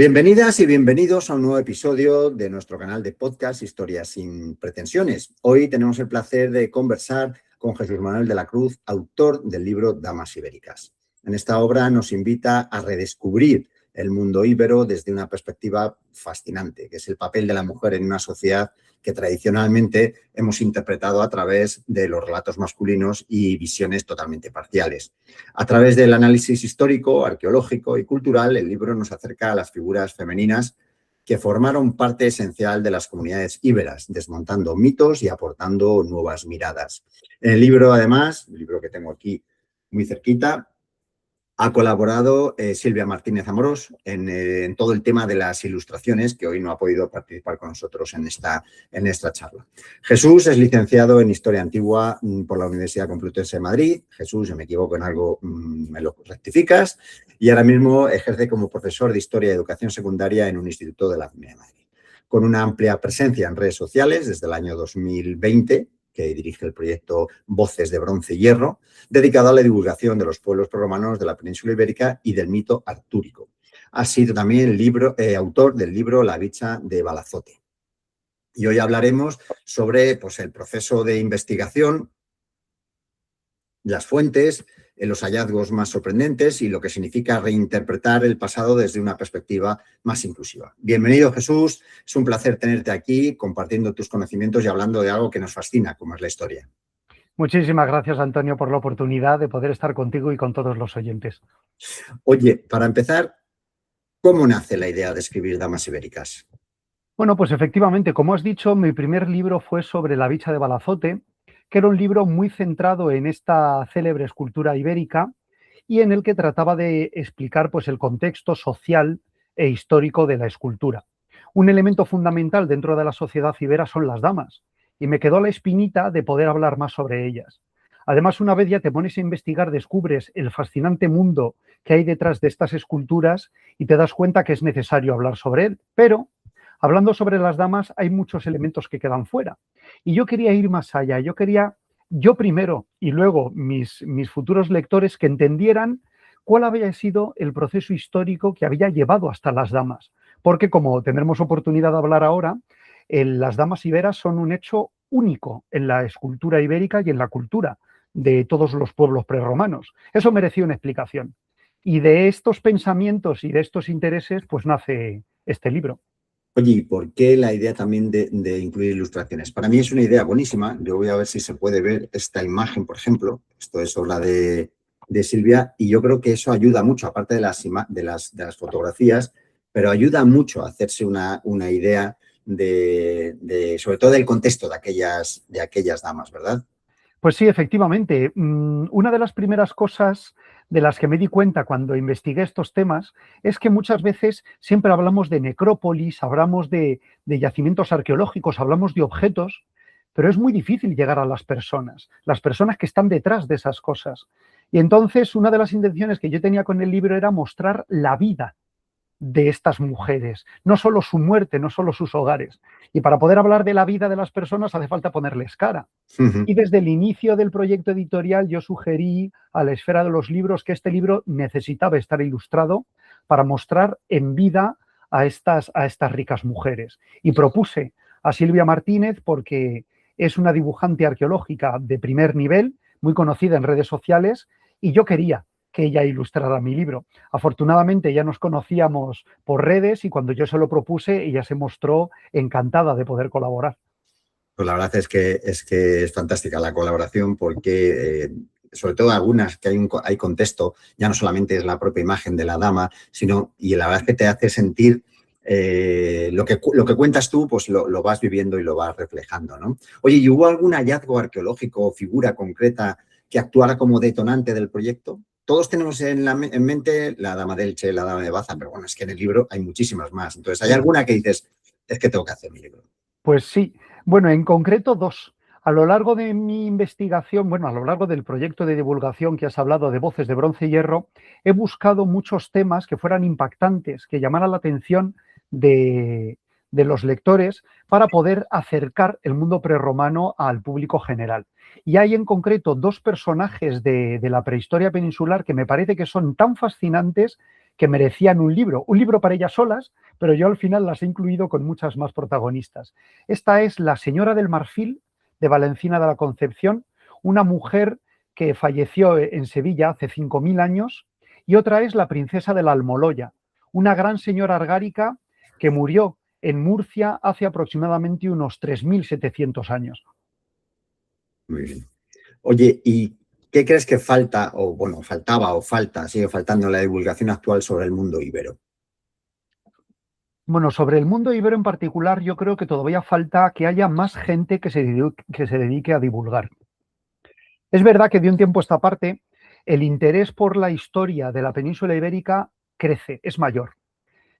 Bienvenidas y bienvenidos a un nuevo episodio de nuestro canal de podcast Historias sin pretensiones. Hoy tenemos el placer de conversar con Jesús Manuel de la Cruz, autor del libro Damas Ibéricas. En esta obra nos invita a redescubrir el mundo íbero desde una perspectiva fascinante, que es el papel de la mujer en una sociedad que tradicionalmente hemos interpretado a través de los relatos masculinos y visiones totalmente parciales. A través del análisis histórico, arqueológico y cultural, el libro nos acerca a las figuras femeninas que formaron parte esencial de las comunidades íberas, desmontando mitos y aportando nuevas miradas. En el libro, además, el libro que tengo aquí muy cerquita, ha colaborado Silvia Martínez Amorós en todo el tema de las ilustraciones, que hoy no ha podido participar con nosotros en esta charla. Jesús es licenciado en Historia Antigua por la Universidad Complutense de Madrid. Jesús, si me equivoco en algo, me lo rectificas. Y ahora mismo ejerce como profesor de Historia y Educación Secundaria en un instituto de la Comunidad de Madrid. Con una amplia presencia en redes sociales desde el año 2020, que dirige el proyecto Voces de Bronce y Hierro, dedicado a la divulgación de los pueblos prerromanos de la península ibérica y del mito artúrico. Ha sido también autor del libro La bicha de Balazote. Y hoy hablaremos sobre el proceso de investigación, las fuentes, los hallazgos más sorprendentes y lo que significa reinterpretar el pasado desde una perspectiva más inclusiva. Bienvenido, Jesús. Es un placer tenerte aquí compartiendo tus conocimientos y hablando de algo que nos fascina, como es la historia. Muchísimas gracias, Antonio, por la oportunidad de poder estar contigo y con todos los oyentes. Oye, para empezar, ¿cómo nace la idea de escribir Damas Ibéricas? Bueno, pues efectivamente, como has dicho, mi primer libro fue sobre la bicha de Balazote, que era un libro muy centrado en esta célebre escultura ibérica y en el que trataba de explicar el contexto social e histórico de la escultura. Un elemento fundamental dentro de la sociedad ibera son las damas, y me quedó la espinita de poder hablar más sobre ellas. Además, una vez ya te pones a investigar, descubres el fascinante mundo que hay detrás de estas esculturas y te das cuenta que es necesario hablar sobre él. Pero, hablando sobre las damas, hay muchos elementos que quedan fuera. Y yo quería ir más allá. Yo primero y luego mis futuros lectores, que entendieran cuál había sido el proceso histórico que había llevado hasta las damas. Porque, como tendremos oportunidad de hablar ahora, las damas iberas son un hecho único en la escultura ibérica y en la cultura de todos los pueblos prerromanos. Eso merecía una explicación. Y de estos pensamientos y de estos intereses, pues nace este libro. Oye, ¿y por qué la idea también de incluir ilustraciones? Para mí es una idea buenísima. Yo voy a ver si se puede ver esta imagen, por ejemplo. Esto es obra de Silvia, y yo creo que eso ayuda mucho, aparte de las fotografías, pero ayuda mucho a hacerse una idea sobre todo del contexto de aquellas damas, ¿verdad? Pues sí, efectivamente. Una de las primeras cosas de las que me di cuenta cuando investigué estos temas es que muchas veces siempre hablamos de necrópolis, hablamos de yacimientos arqueológicos, hablamos de objetos, pero es muy difícil llegar a las personas que están detrás de esas cosas. Y entonces una de las intenciones que yo tenía con el libro era mostrar la vida de estas mujeres, no solo su muerte, no solo sus hogares. Y para poder hablar de la vida de las personas hace falta ponerles cara. Y desde el inicio del proyecto editorial yo sugerí a la esfera de los libros que este libro necesitaba estar ilustrado para mostrar en vida a estas ricas mujeres. Y propuse a Silvia Martínez, porque es una dibujante arqueológica de primer nivel, muy conocida en redes sociales, y yo quería que ella ilustrara mi libro. Afortunadamente ya nos conocíamos por redes y cuando yo se lo propuse, ella se mostró encantada de poder colaborar. Pues la verdad es que es fantástica la colaboración, porque sobre todo algunas que hay contexto, ya no solamente es la propia imagen de la dama, y la verdad es que te hace sentir lo que cuentas tú, pues lo vas viviendo y lo vas reflejando, ¿no? Oye, ¿y hubo algún hallazgo arqueológico o figura concreta que actuara como detonante del proyecto? Todos tenemos en mente la dama de Elche, la dama de Baza, pero bueno, es que en el libro hay muchísimas más. Entonces, ¿hay alguna que dices, es que tengo que hacer mi libro? Pues sí. Bueno, en concreto dos. A lo largo de mi investigación, a lo largo del proyecto de divulgación que has hablado de Voces de Bronce y Hierro, he buscado muchos temas que fueran impactantes, que llamaran la atención de los lectores para poder acercar el mundo prerromano al público general. Y hay en concreto dos personajes de la prehistoria peninsular que me parece que son tan fascinantes que merecían un libro para ellas solas, pero yo al final las he incluido con muchas más protagonistas. Esta es La señora del Marfil, de Valencina de la Concepción, una mujer que falleció en Sevilla hace 5.000 años, y otra es La princesa de la Almoloya, una gran señora argárica que murió en Murcia hace aproximadamente unos 3.700 años. Muy bien. Oye, ¿y qué crees que falta, o bueno, faltaba o falta, sigue faltando en la divulgación actual sobre el mundo íbero? Bueno, sobre el mundo ibero en particular, yo creo que todavía falta que haya más gente que se dedique a divulgar. Es verdad que de un tiempo a esta parte el interés por la historia de la península ibérica crece, es mayor,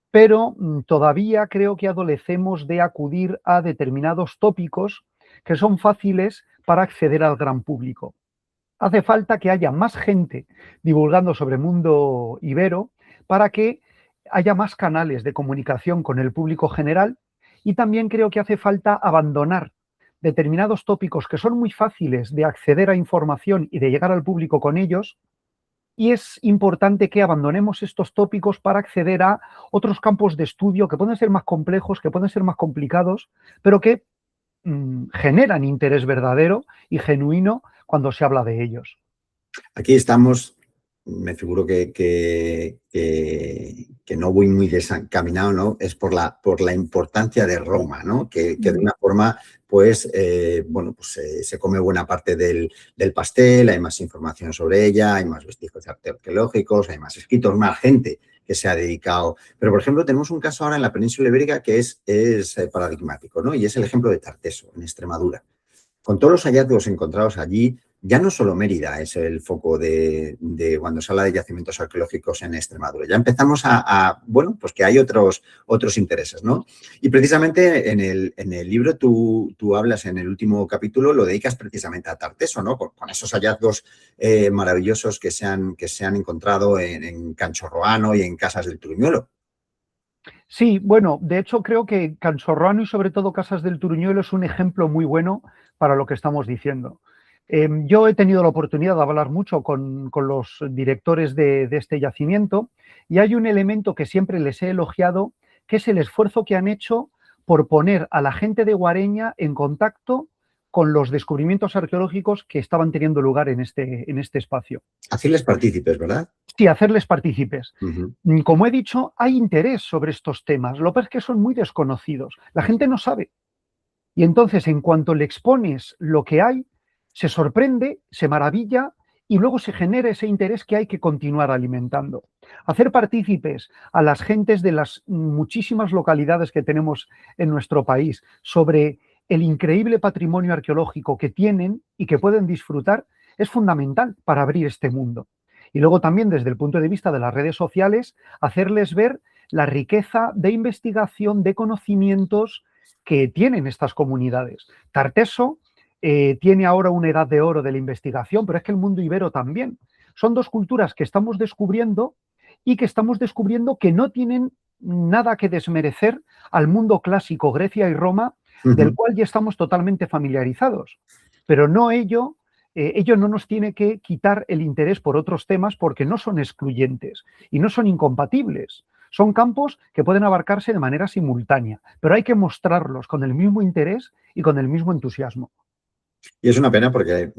pero todavía creo que adolecemos de acudir a determinados tópicos que son fáciles para acceder al gran público. Hace falta que haya más gente divulgando sobre el mundo ibero para que haya más canales de comunicación con el público general, y también creo que hace falta abandonar determinados tópicos que son muy fáciles de acceder a información y de llegar al público con ellos, y es importante que abandonemos estos tópicos para acceder a otros campos de estudio que pueden ser más complejos, que pueden ser más complicados, pero que generan interés verdadero y genuino cuando se habla de ellos. Aquí estamos, me figuro que no voy muy desencaminado, ¿no? Es por la importancia de Roma, ¿no? Que de una forma, pues, bueno, pues se come buena parte del pastel, hay más información sobre ella, hay más vestigios arqueológicos, hay más escritos, más gente que se ha dedicado. Pero, por ejemplo, tenemos un caso ahora en la península ibérica que es paradigmático, ¿no? Y es el ejemplo de Tarteso, en Extremadura. Con todos los hallazgos encontrados allí, ya no solo Mérida es el foco de cuando se habla de yacimientos arqueológicos en Extremadura. Ya empezamos bueno, pues que hay otros intereses, ¿no? Y precisamente en el libro tú hablas, en el último capítulo, lo dedicas precisamente a Tarteso, ¿no? Con esos hallazgos maravillosos que se han encontrado en Canchorroano y en Casas del Turuñuelo. Sí, bueno, de hecho creo que Canchorroano y sobre todo Casas del Turuñuelo es un ejemplo muy bueno para lo que estamos diciendo. Yo he tenido la oportunidad de hablar mucho con los directores de este yacimiento, y hay un elemento que siempre les he elogiado, que es el esfuerzo que han hecho por poner a la gente de Guareña en contacto con los descubrimientos arqueológicos que estaban teniendo lugar en este espacio. Hacerles partícipes, ¿verdad? Sí, hacerles partícipes. Como he dicho, hay interés sobre estos temas. Lo que pasa es que son muy desconocidos. La gente no sabe. Y entonces, en cuanto le expones lo que hay, se sorprende, se maravilla, y luego se genera ese interés que hay que continuar alimentando. Hacer partícipes a las gentes de las muchísimas localidades que tenemos en nuestro país sobre el increíble patrimonio arqueológico que tienen y que pueden disfrutar es fundamental para abrir este mundo. Y luego también, desde el punto de vista de las redes sociales, hacerles ver la riqueza de investigación, de conocimientos que tienen estas comunidades. Tarteso tiene ahora una edad de oro de la investigación, pero es que el mundo ibero también. Son dos culturas que estamos descubriendo y que estamos descubriendo que no tienen nada que desmerecer al mundo clásico, Grecia y Roma, del cual ya estamos totalmente familiarizados. Pero no ello no nos tiene que quitar el interés por otros temas, porque no son excluyentes y no son incompatibles. Son campos que pueden abarcarse de manera simultánea, pero hay que mostrarlos con el mismo interés y con el mismo entusiasmo. Y es una pena porque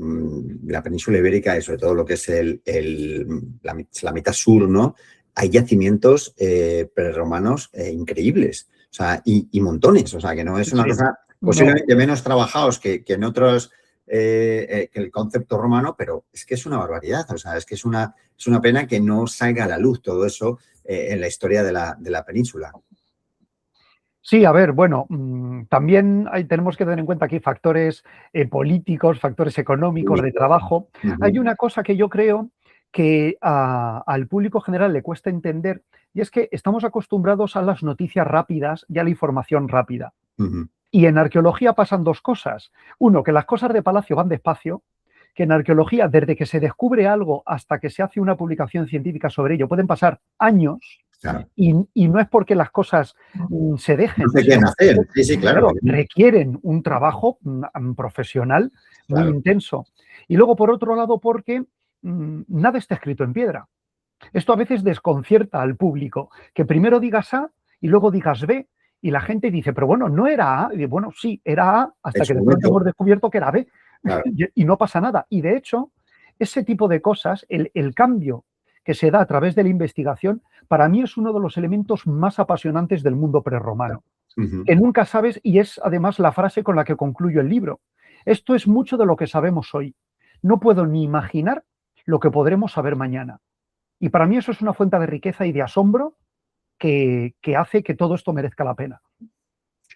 la península ibérica y sobre todo lo que es la mitad sur, ¿no? Hay yacimientos prerromanos increíbles, o sea, y montones, o sea, que no es una cosa posiblemente menos trabajados que en otros, que el concepto romano, pero es que es una barbaridad, o sea, es que es una pena que no salga a la luz todo eso en la historia de la península. Sí, a ver, bueno, también tenemos que tener en cuenta aquí factores políticos, factores económicos, de trabajo. Hay una cosa que yo creo que al público general le cuesta entender, y es que estamos acostumbrados a las noticias rápidas y a la información rápida. Y en arqueología pasan dos cosas. Uno, que las cosas de palacio van despacio, que en arqueología, desde que se descubre algo hasta que se hace una publicación científica sobre ello, pueden pasar años. Claro. Y no es porque las cosas se dejen. No se quieren hacer, sí, claro. Requieren un trabajo profesional muy intenso. Y luego, por otro lado, porque nada está escrito en piedra. Esto a veces desconcierta al público, que primero digas A y luego digas B, y la gente dice, pero bueno, no era A. Y bueno, sí, era A, En hasta que su de pronto momento, hemos descubierto que era B, claro. y no pasa nada. Y de hecho, ese tipo de cosas, el cambio que se da a través de la investigación, para mí es uno de los elementos más apasionantes del mundo prerromano, Ujú. que nunca sabes, y es además la frase con la que concluyo el libro. Esto es mucho de lo que sabemos hoy. No puedo ni imaginar lo que podremos saber mañana. Y para mí eso es una fuente de riqueza y de asombro que hace que todo esto merezca la pena.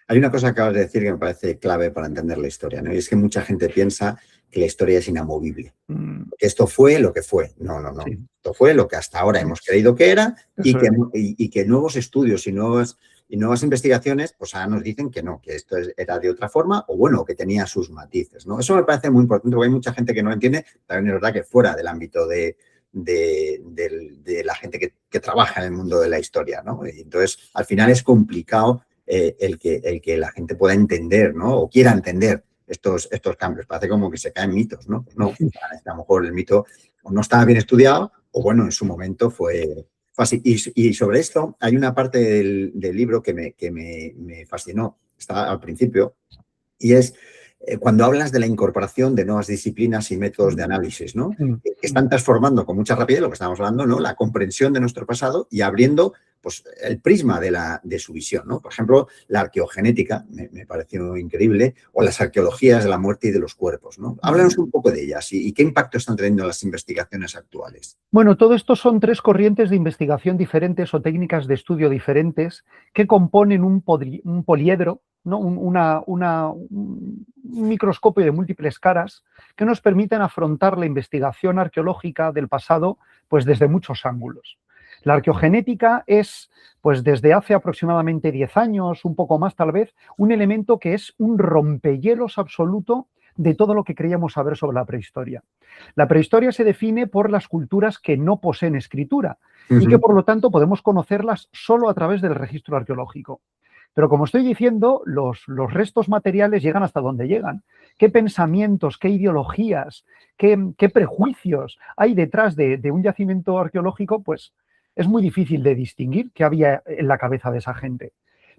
Hay una cosa que acabas de decir que me parece clave para entender la historia, ¿no? Y es que mucha gente piensa que la historia es inamovible. Mm, Que esto fue lo que fue. No, no, no. sí, Esto fue lo que hasta ahora hemos creído que era eso es. y que nuevos estudios y nuevas investigaciones pues ahora nos dicen que no, que esto era de otra forma o bueno, que tenía sus matices, ¿no? Eso me parece muy importante porque hay mucha gente que no lo entiende. También es verdad que fuera del ámbito de la gente que trabaja en el mundo de la historia, ¿no? Y entonces, al final es complicado el que la gente pueda entender, ¿no? O quiera entender estos cambios. Parece como que se caen mitos, ¿no? No, a lo mejor el mito o no estaba bien estudiado o, bueno, en su momento fue así. Y sobre esto hay una parte del libro que me fascinó, está al principio, y es cuando hablas de la incorporación de nuevas disciplinas y métodos de análisis, ¿no? Mm, Que están transformando con mucha rapidez lo que estamos hablando, ¿no? La comprensión de nuestro pasado y abriendo pues, el prisma de su visión, ¿no? Por ejemplo, la arqueogenética me pareció increíble, o las arqueologías de la muerte y de los cuerpos, ¿no? mm. Háblanos un poco de ellas y qué impacto están teniendo las investigaciones actuales. Bueno, todo esto son tres corrientes de investigación diferentes o técnicas de estudio diferentes que componen un poliedro, ¿no? Un microscopio de múltiples caras que nos permiten afrontar la investigación arqueológica del pasado pues desde muchos ángulos. La arqueogenética es, pues desde hace aproximadamente 10 años, un poco más tal vez, un elemento que es un rompehielos absoluto de todo lo que creíamos saber sobre la prehistoria. La prehistoria se define por las culturas que no poseen escritura y que por lo tanto podemos conocerlas solo a través del registro arqueológico. Pero como estoy diciendo, los restos materiales llegan hasta donde llegan. ¿Qué pensamientos, qué ideologías, qué prejuicios hay detrás de un yacimiento arqueológico? Pues es muy difícil de distinguir qué había en la cabeza de esa gente.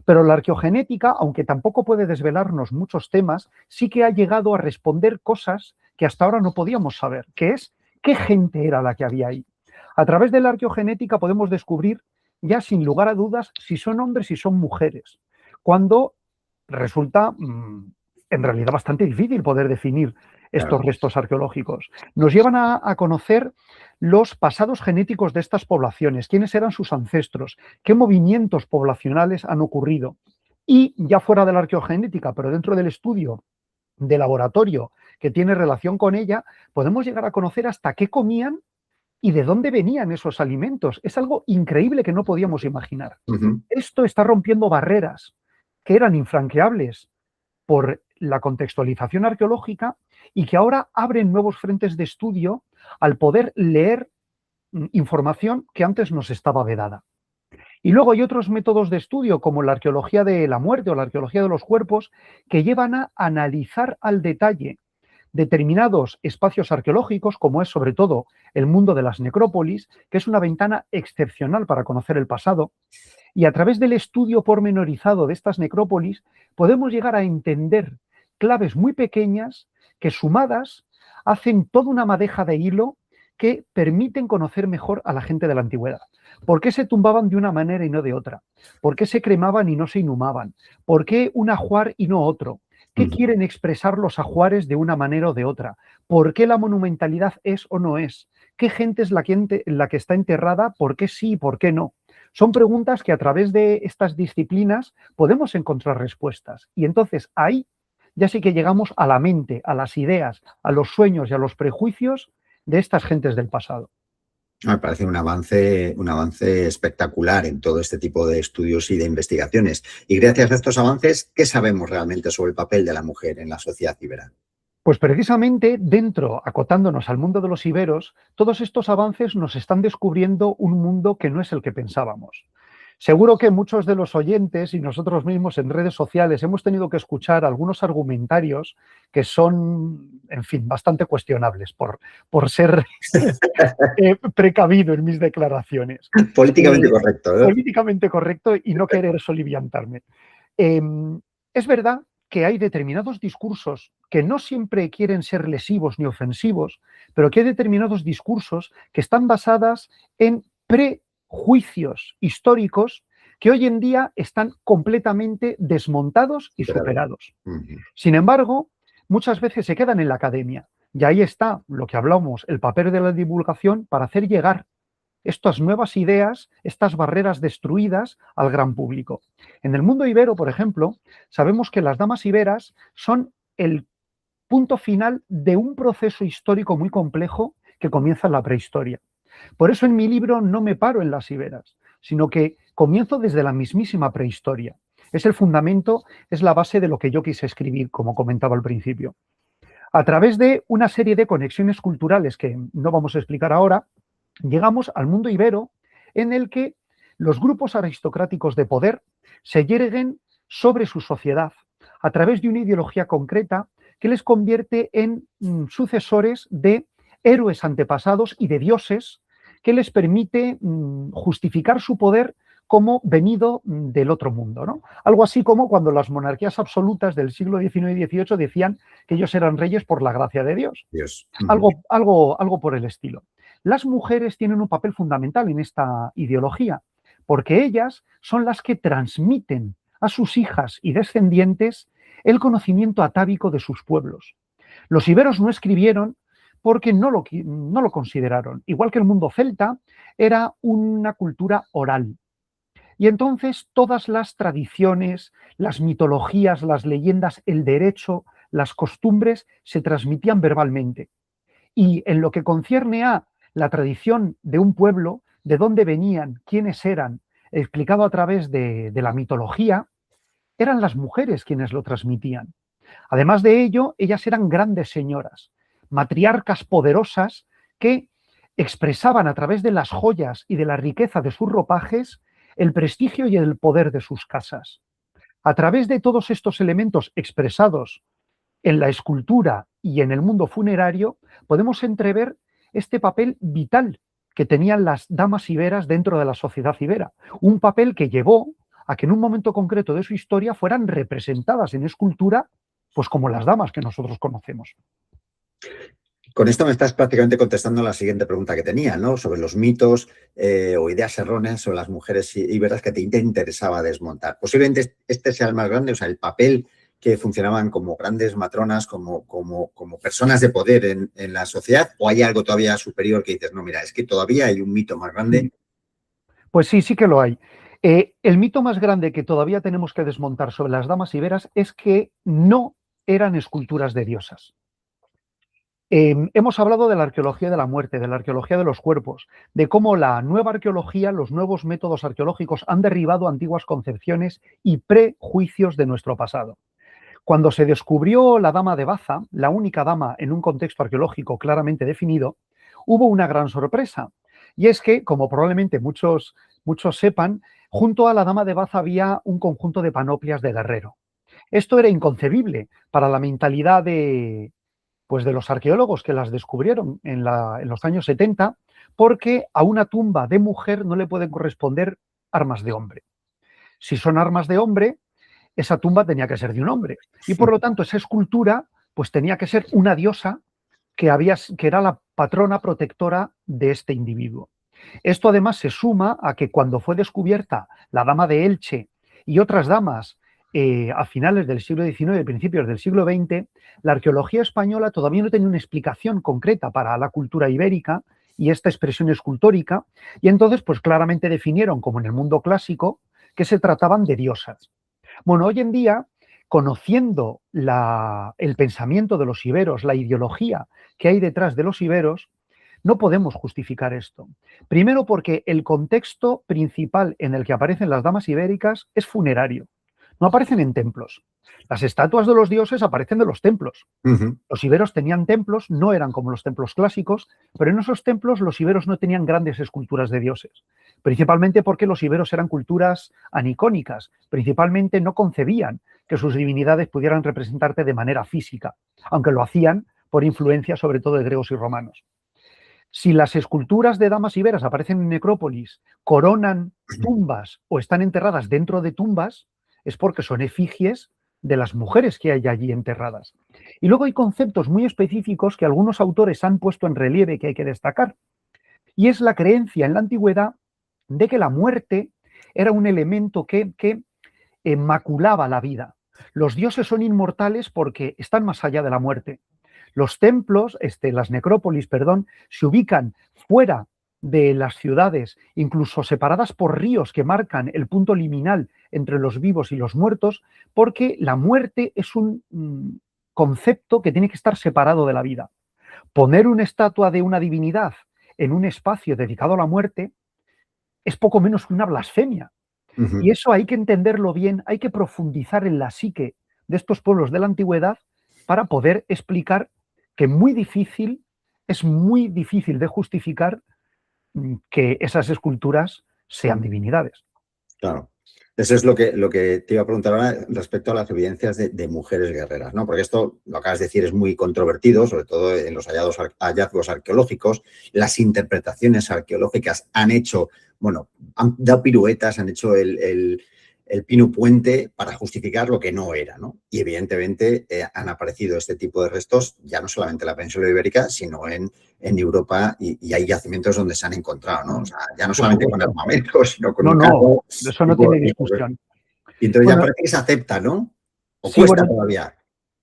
Pero la arqueogenética, aunque tampoco puede desvelarnos muchos temas, sí que ha llegado a responder cosas que hasta ahora no podíamos saber, que es qué gente era la que había ahí. A través de la arqueogenética podemos descubrir ya sin lugar a dudas si son hombres y son mujeres, cuando resulta en realidad bastante difícil poder definir Claro. estos restos arqueológicos. Nos llevan a conocer los pasados genéticos de estas poblaciones, quiénes eran sus ancestros, qué movimientos poblacionales han ocurrido. Y ya fuera de la arqueogenética, pero dentro del estudio de laboratorio que tiene relación con ella, podemos llegar a conocer hasta qué comían y de dónde venían esos alimentos. Es algo increíble que no podíamos imaginar. Ujú. Esto está rompiendo barreras que eran infranqueables por la contextualización arqueológica y que ahora abren nuevos frentes de estudio al poder leer información que antes nos estaba vedada. Y luego hay otros métodos de estudio, como la arqueología de la muerte o la arqueología de los cuerpos, que llevan a analizar al detalle determinados espacios arqueológicos, como es sobre todo el mundo de las necrópolis, que es una ventana excepcional para conocer el pasado, y a través del estudio pormenorizado de estas necrópolis podemos llegar a entender claves muy pequeñas que sumadas hacen toda una madeja de hilo que permiten conocer mejor a la gente de la antigüedad. ¿Por qué se tumbaban de una manera y no de otra? ¿Por qué se cremaban y no se inhumaban? ¿Por qué un ajuar y no otro? ¿Qué Ujú. quieren expresar los ajuares de una manera o de otra? ¿Por qué la monumentalidad es o no es? ¿Qué gente es la que está enterrada? ¿Por qué sí y por qué no? Son preguntas que a través de estas disciplinas podemos encontrar respuestas. Y entonces ahí ya sí que llegamos a la mente, a las ideas, a los sueños y a los prejuicios de estas gentes del pasado. Me parece un avance espectacular en todo este tipo de estudios y de investigaciones. Y gracias a estos avances, ¿qué sabemos realmente sobre el papel de la mujer en la sociedad ibera? Pues precisamente dentro, acotándonos al mundo de los iberos, todos estos avances nos están descubriendo un mundo que no es el que pensábamos. Seguro que muchos de los oyentes y nosotros mismos en redes sociales hemos tenido que escuchar algunos argumentarios que son, en fin, bastante cuestionables por ser precavido en mis declaraciones. Políticamente correcto, ¿no? Políticamente correcto y no querer soliviantarme. Es verdad que hay determinados discursos que no siempre quieren ser lesivos ni ofensivos, pero que hay determinados discursos que están basados en prejuicios históricos que hoy en día están completamente desmontados y superados. Sin embargo, muchas veces se quedan en la academia. Y ahí está lo que hablamos, el papel de la divulgación para hacer llegar estas nuevas ideas, estas barreras destruidas al gran público. En el mundo ibero, por ejemplo, sabemos que las damas iberas son el punto final de un proceso histórico muy complejo que comienza en la prehistoria. Por eso en mi libro no me paro en las iberas, sino que comienzo desde la mismísima prehistoria. Es el fundamento, es la base de lo que yo quise escribir, como comentaba al principio. A través de una serie de conexiones culturales que no vamos a explicar ahora, llegamos al mundo ibero en el que los grupos aristocráticos de poder se yerguen sobre su sociedad a través de una ideología concreta que les convierte en sucesores de héroes antepasados y de dioses que les permite justificar su poder como venido del otro mundo, ¿no? Algo así como cuando las monarquías absolutas del siglo XIX y XVIII decían que ellos eran reyes por la gracia de Dios. Algo por el estilo. Las mujeres tienen un papel fundamental en esta ideología, porque ellas son las que transmiten a sus hijas y descendientes el conocimiento atávico de sus pueblos. Los iberos no escribieron porque no lo consideraron. Igual que el mundo celta, era una cultura oral. Y entonces todas las tradiciones, las mitologías, las leyendas, el derecho, las costumbres se transmitían verbalmente. Y en lo que concierne a la tradición de un pueblo, de dónde venían, quiénes eran, explicado a través de la mitología, eran las mujeres quienes lo transmitían. Además de ello, ellas eran grandes señoras, matriarcas poderosas que expresaban a través de las joyas y de la riqueza de sus ropajes el prestigio y el poder de sus casas. A través de todos estos elementos expresados en la escultura y en el mundo funerario, podemos entrever este papel vital que tenían las damas iberas dentro de la sociedad ibera. Un papel que llevó a que en un momento concreto de su historia fueran representadas en escultura, pues como las damas que nosotros conocemos. Con esto me estás prácticamente contestando la siguiente pregunta que tenía, ¿no? Sobre los mitos o ideas erróneas sobre las mujeres iberas que te interesaba desmontar. Posiblemente este sea el más grande, o sea, el papel que funcionaban como grandes matronas, como personas de poder en la sociedad, o hay algo todavía superior que dices, no, mira, es que todavía hay un mito más grande. Pues sí, sí que lo hay. El mito más grande que todavía tenemos que desmontar sobre las damas iberas es que no eran esculturas de diosas. Hemos hablado de la arqueología de la muerte, de la arqueología de los cuerpos, de cómo la nueva arqueología, los nuevos métodos arqueológicos han derribado antiguas concepciones y prejuicios de nuestro pasado. Cuando se descubrió la dama de Baza, la única dama en un contexto arqueológico claramente definido, hubo una gran sorpresa. Y es que, como probablemente muchos sepan, junto a la dama de Baza había un conjunto de panoplias de guerrero. Esto era inconcebible para la mentalidad de los arqueólogos que las descubrieron en los años 70, porque a una tumba de mujer no le pueden corresponder armas de hombre. Si son armas de hombre, esa tumba tenía que ser de un hombre. Y por lo tanto, esa escultura pues tenía que ser una diosa que era la patrona protectora de este individuo. Esto además se suma a que cuando fue descubierta la dama de Elche y otras damas a finales del siglo XIX y principios del siglo XX, la arqueología española todavía no tenía una explicación concreta para la cultura ibérica y esta expresión escultórica, y entonces pues claramente definieron, como en el mundo clásico, que se trataban de diosas. Bueno, hoy en día, conociendo el pensamiento de los iberos, la ideología que hay detrás de los iberos, no podemos justificar esto. Primero porque el contexto principal en el que aparecen las damas ibéricas es funerario. no aparecen en templos. Las estatuas de los dioses aparecen de los templos. Ujú. Los iberos tenían templos, no eran como los templos clásicos, pero en esos templos los iberos no tenían grandes esculturas de dioses, principalmente porque los iberos eran culturas anicónicas, principalmente no concebían que sus divinidades pudieran representarte de manera física, aunque lo hacían por influencia sobre todo de griegos y romanos. Si las esculturas de damas iberas aparecen en necrópolis, coronan tumbas o están enterradas dentro de tumbas, es porque son efigies de las mujeres que hay allí enterradas. Y luego hay conceptos muy específicos que algunos autores han puesto en relieve que hay que destacar. Y es la creencia en la antigüedad de que la muerte era un elemento que maculaba la vida. Los dioses son inmortales porque están más allá de la muerte. Los templos, las necrópolis, perdón, se ubican fuera de las ciudades, incluso separadas por ríos que marcan el punto liminal entre los vivos y los muertos, porque la muerte es un concepto que tiene que estar separado de la vida. Poner una estatua de una divinidad en un espacio dedicado a la muerte es poco menos que una blasfemia. Ujú. Y eso hay que entenderlo bien, hay que profundizar en la psique de estos pueblos de la antigüedad para poder explicar que es muy difícil de justificar que esas esculturas sean divinidades. Claro. Eso es lo que te iba a preguntar ahora respecto a las evidencias de mujeres guerreras, ¿no? Porque esto, lo acabas de decir, es muy controvertido, sobre todo en los hallazgos arqueológicos. Las interpretaciones arqueológicas han hecho, bueno, han dado piruetas, han hecho el pino puente para justificar lo que no era, ¿no? Y evidentemente han aparecido este tipo de restos ya no solamente en la península ibérica, sino en Europa y hay yacimientos donde se han encontrado, ¿no? O sea, ya no Por solamente con supuesto. armamento, sino con No, un no, carro. eso no tiene discusión. Y entonces ya Bueno, parece que se acepta, ¿no? ¿O sí, cuesta bueno, todavía?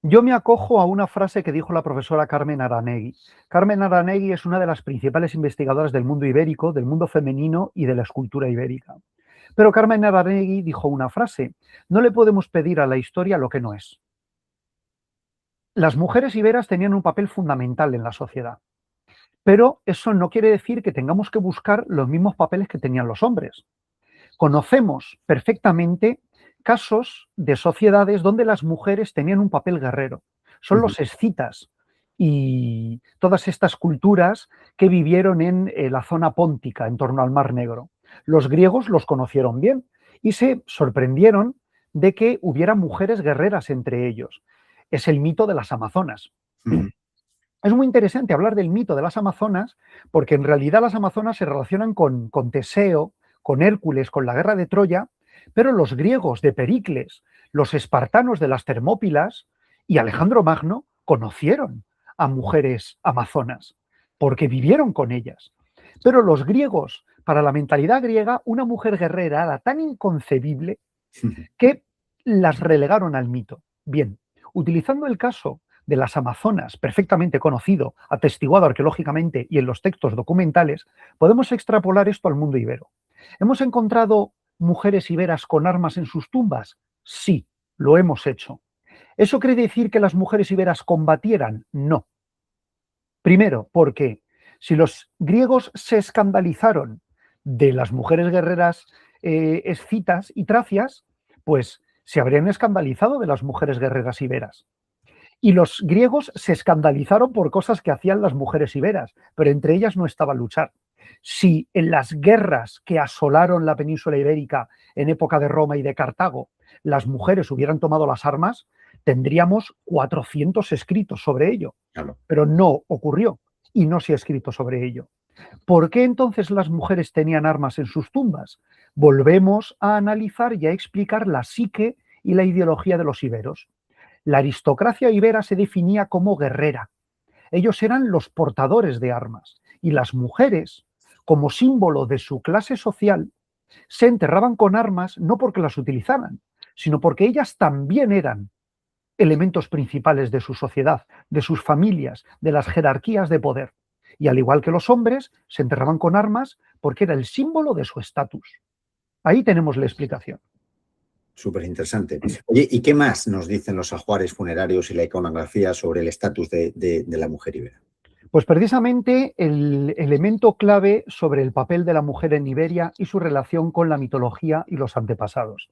yo me acojo a una frase que dijo la profesora Carmen Aranegui. Carmen Aranegui es una de las principales investigadoras del mundo ibérico, del mundo femenino y de la escultura ibérica. Pero Carmen Aranegui dijo una frase: no le podemos pedir a la historia lo que no es. Las mujeres iberas tenían un papel fundamental en la sociedad, pero eso no quiere decir que tengamos que buscar los mismos papeles que tenían los hombres. Conocemos perfectamente casos de sociedades donde las mujeres tenían un papel guerrero. Son Ujú. los escitas y todas estas culturas que vivieron en la zona póntica, en torno al Mar Negro. Los griegos los conocieron bien y se sorprendieron de que hubiera mujeres guerreras entre ellos. Es el mito de las amazonas. Ujú. Es muy interesante hablar del mito de las amazonas porque en realidad las amazonas se relacionan con Teseo, con Hércules, con la guerra de Troya, pero los griegos de Pericles, los espartanos de las Termópilas y Alejandro Magno conocieron a mujeres amazonas porque vivieron con ellas. Pero los griegos, para la mentalidad griega, una mujer guerrera era tan inconcebible que las relegaron al mito. Bien, utilizando el caso de las amazonas, perfectamente conocido, atestiguado arqueológicamente y en los textos documentales, podemos extrapolar esto al mundo ibero. ¿Hemos encontrado mujeres iberas con armas en sus tumbas? Sí, lo hemos hecho. ¿Eso quiere decir que las mujeres iberas combatieran? No. Primero, porque si los griegos se escandalizaron de las mujeres guerreras escitas y tracias, pues se habrían escandalizado de las mujeres guerreras iberas. Y los griegos se escandalizaron por cosas que hacían las mujeres iberas, pero entre ellas no estaba luchar. Si en las guerras que asolaron la península ibérica en época de Roma y de Cartago, las mujeres hubieran tomado las armas, tendríamos 400 escritos sobre ello, Claro. pero no ocurrió y no se ha escrito sobre ello. ¿Por qué entonces las mujeres tenían armas en sus tumbas? Volvemos a analizar y a explicar la psique y la ideología de los iberos. La aristocracia ibera se definía como guerrera. Ellos eran los portadores de armas y las mujeres, como símbolo de su clase social, se enterraban con armas no porque las utilizaran, sino porque ellas también eran elementos principales de su sociedad, de sus familias, de las jerarquías de poder. Y al igual que los hombres, se enterraban con armas porque era el símbolo de su estatus. Ahí tenemos la explicación. Súper interesante. Oye, ¿y qué más nos dicen los ajuares funerarios y la iconografía sobre el estatus de la mujer ibera? Pues precisamente el elemento clave sobre el papel de la mujer en Iberia y su relación con la mitología y los antepasados.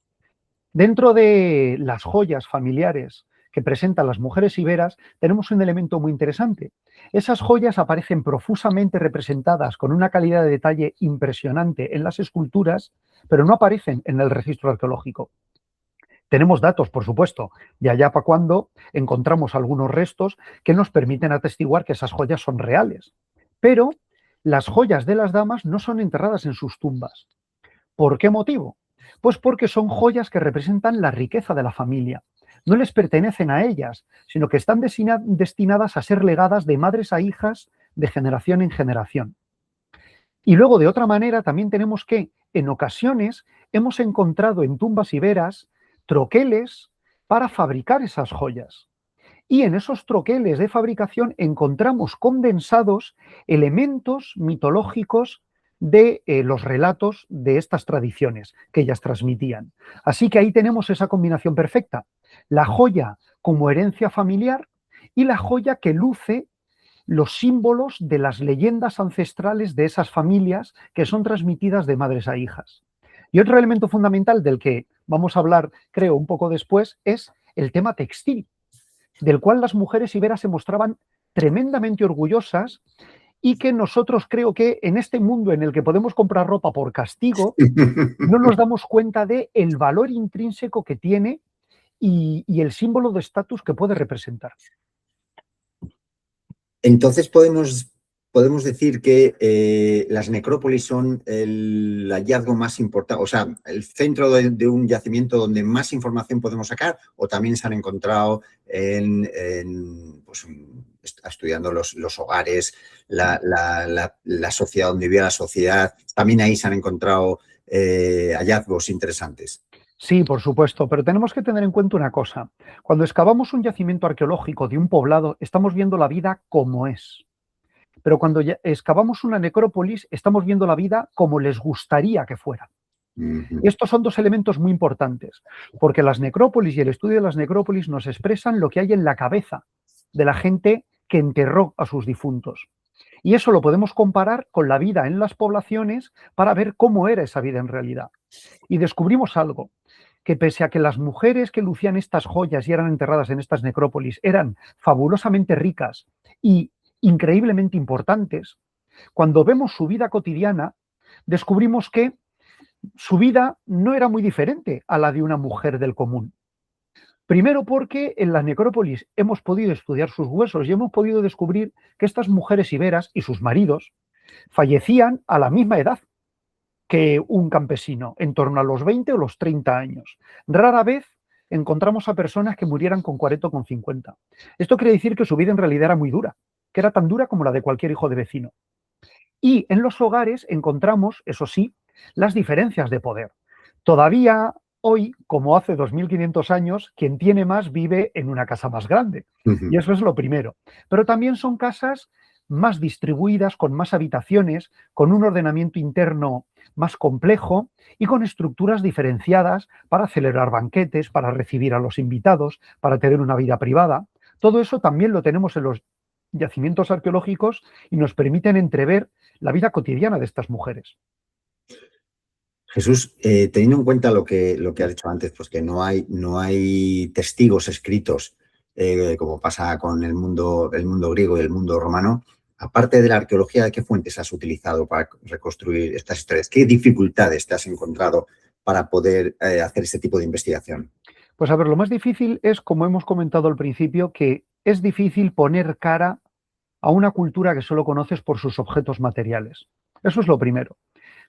Dentro de las joyas familiares que presentan las mujeres iberas, tenemos un elemento muy interesante. Esas joyas aparecen profusamente representadas con una calidad de detalle impresionante en las esculturas, pero no aparecen en el registro arqueológico. Tenemos datos, por supuesto, de allá para cuando encontramos algunos restos que nos permiten atestiguar que esas joyas son reales. Pero las joyas de las damas no son enterradas en sus tumbas. ¿Por qué motivo? Pues porque son joyas que representan la riqueza de la familia. No les pertenecen a ellas, sino que están destinadas a ser legadas de madres a hijas de generación en generación. Y luego, de otra manera, también tenemos que, en ocasiones, hemos encontrado en tumbas iberas troqueles para fabricar esas joyas. Y en esos troqueles de fabricación encontramos condensados elementos mitológicos de los relatos de estas tradiciones que ellas transmitían. Así que ahí tenemos esa combinación perfecta. La joya como herencia familiar y la joya que luce los símbolos de las leyendas ancestrales de esas familias que son transmitidas de madres a hijas. Y otro elemento fundamental del que vamos a hablar, creo, un poco después, es el tema textil, del cual las mujeres iberas se mostraban tremendamente orgullosas y que nosotros creo que en este mundo en el que podemos comprar ropa por castigo, no nos damos cuenta de el valor intrínseco que tiene y el símbolo de estatus que puede representar. Entonces podemos decir que las necrópolis son el hallazgo más importante, o sea, el centro de un yacimiento donde más información podemos sacar, o también se han encontrado pues, estudiando los hogares, la sociedad, donde vivía la sociedad, también ahí se han encontrado hallazgos interesantes. Sí, por supuesto, pero tenemos que tener en cuenta una cosa. Cuando excavamos un yacimiento arqueológico de un poblado, estamos viendo la vida como es. Pero cuando excavamos una necrópolis, estamos viendo la vida como les gustaría que fuera. Y estos son dos elementos muy importantes, porque las necrópolis y el estudio de las necrópolis nos expresan lo que hay en la cabeza de la gente que enterró a sus difuntos. Y eso lo podemos comparar con la vida en las poblaciones para ver cómo era esa vida en realidad. Y descubrimos algo, que pese a que las mujeres que lucían estas joyas y eran enterradas en estas necrópolis eran fabulosamente ricas y increíblemente importantes, cuando vemos su vida cotidiana, descubrimos que su vida no era muy diferente a la de una mujer del común. Primero porque en la necrópolis hemos podido estudiar sus huesos y hemos podido descubrir que estas mujeres iberas y sus maridos fallecían a la misma edad que un campesino, en torno a los 20 o los 30 años. Rara vez encontramos a personas que murieran con 40 o con 50. Esto quiere decir que su vida en realidad era muy dura, que era tan dura como la de cualquier hijo de vecino. Y en los hogares encontramos, eso sí, las diferencias de poder. Todavía hoy, como hace 2500 años, quien tiene más vive en una casa más grande. Y eso es lo primero. Pero también son casas más distribuidas, con más habitaciones, con un ordenamiento interno más complejo y con estructuras diferenciadas para celebrar banquetes, para recibir a los invitados, para tener una vida privada. Todo eso también lo tenemos en los yacimientos arqueológicos y nos permiten entrever la vida cotidiana de estas mujeres. Jesús, teniendo en cuenta lo que has dicho antes, pues que no hay testigos escritos, como pasa con el mundo griego y el mundo romano, aparte de la arqueología, ¿qué fuentes has utilizado para reconstruir estas historias? ¿Qué dificultades te has encontrado para poder hacer este tipo de investigación? Pues a ver, lo más difícil es, como hemos comentado al principio, que es difícil poner cara a una cultura que solo conoces por sus objetos materiales. Eso es lo primero.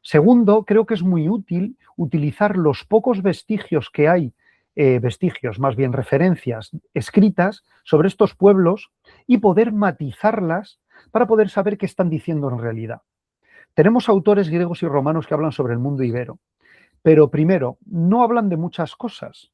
Segundo, creo que es muy útil utilizar los pocos vestigios que hay, vestigios, más bien referencias escritas sobre estos pueblos y poder matizarlas para poder saber qué están diciendo en realidad. Tenemos autores griegos y romanos que hablan sobre el mundo ibero, pero primero, no hablan de muchas cosas.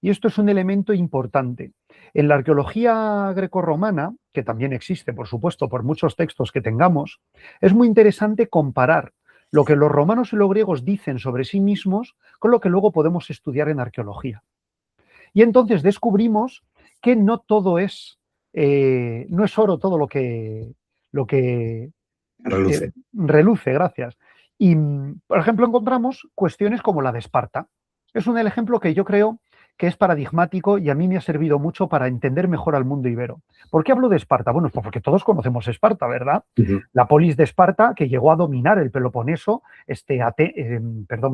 Y esto es un elemento importante. En la arqueología grecorromana, que también existe, por supuesto, por muchos textos que tengamos, es muy interesante comparar lo que los romanos y los griegos dicen sobre sí mismos con lo que luego podemos estudiar en arqueología. Y entonces descubrimos que no todo es, no es oro todo lo que Reluce. reluce, gracias. Y, por ejemplo, encontramos cuestiones como la de Esparta. Es un ejemplo que yo creo que es paradigmático y a mí me ha servido mucho para entender mejor al mundo ibero. ¿Por qué hablo de Esparta? Bueno, pues porque todos conocemos Esparta, ¿verdad? Ujú. La polis de Esparta que llegó a dominar el Peloponeso,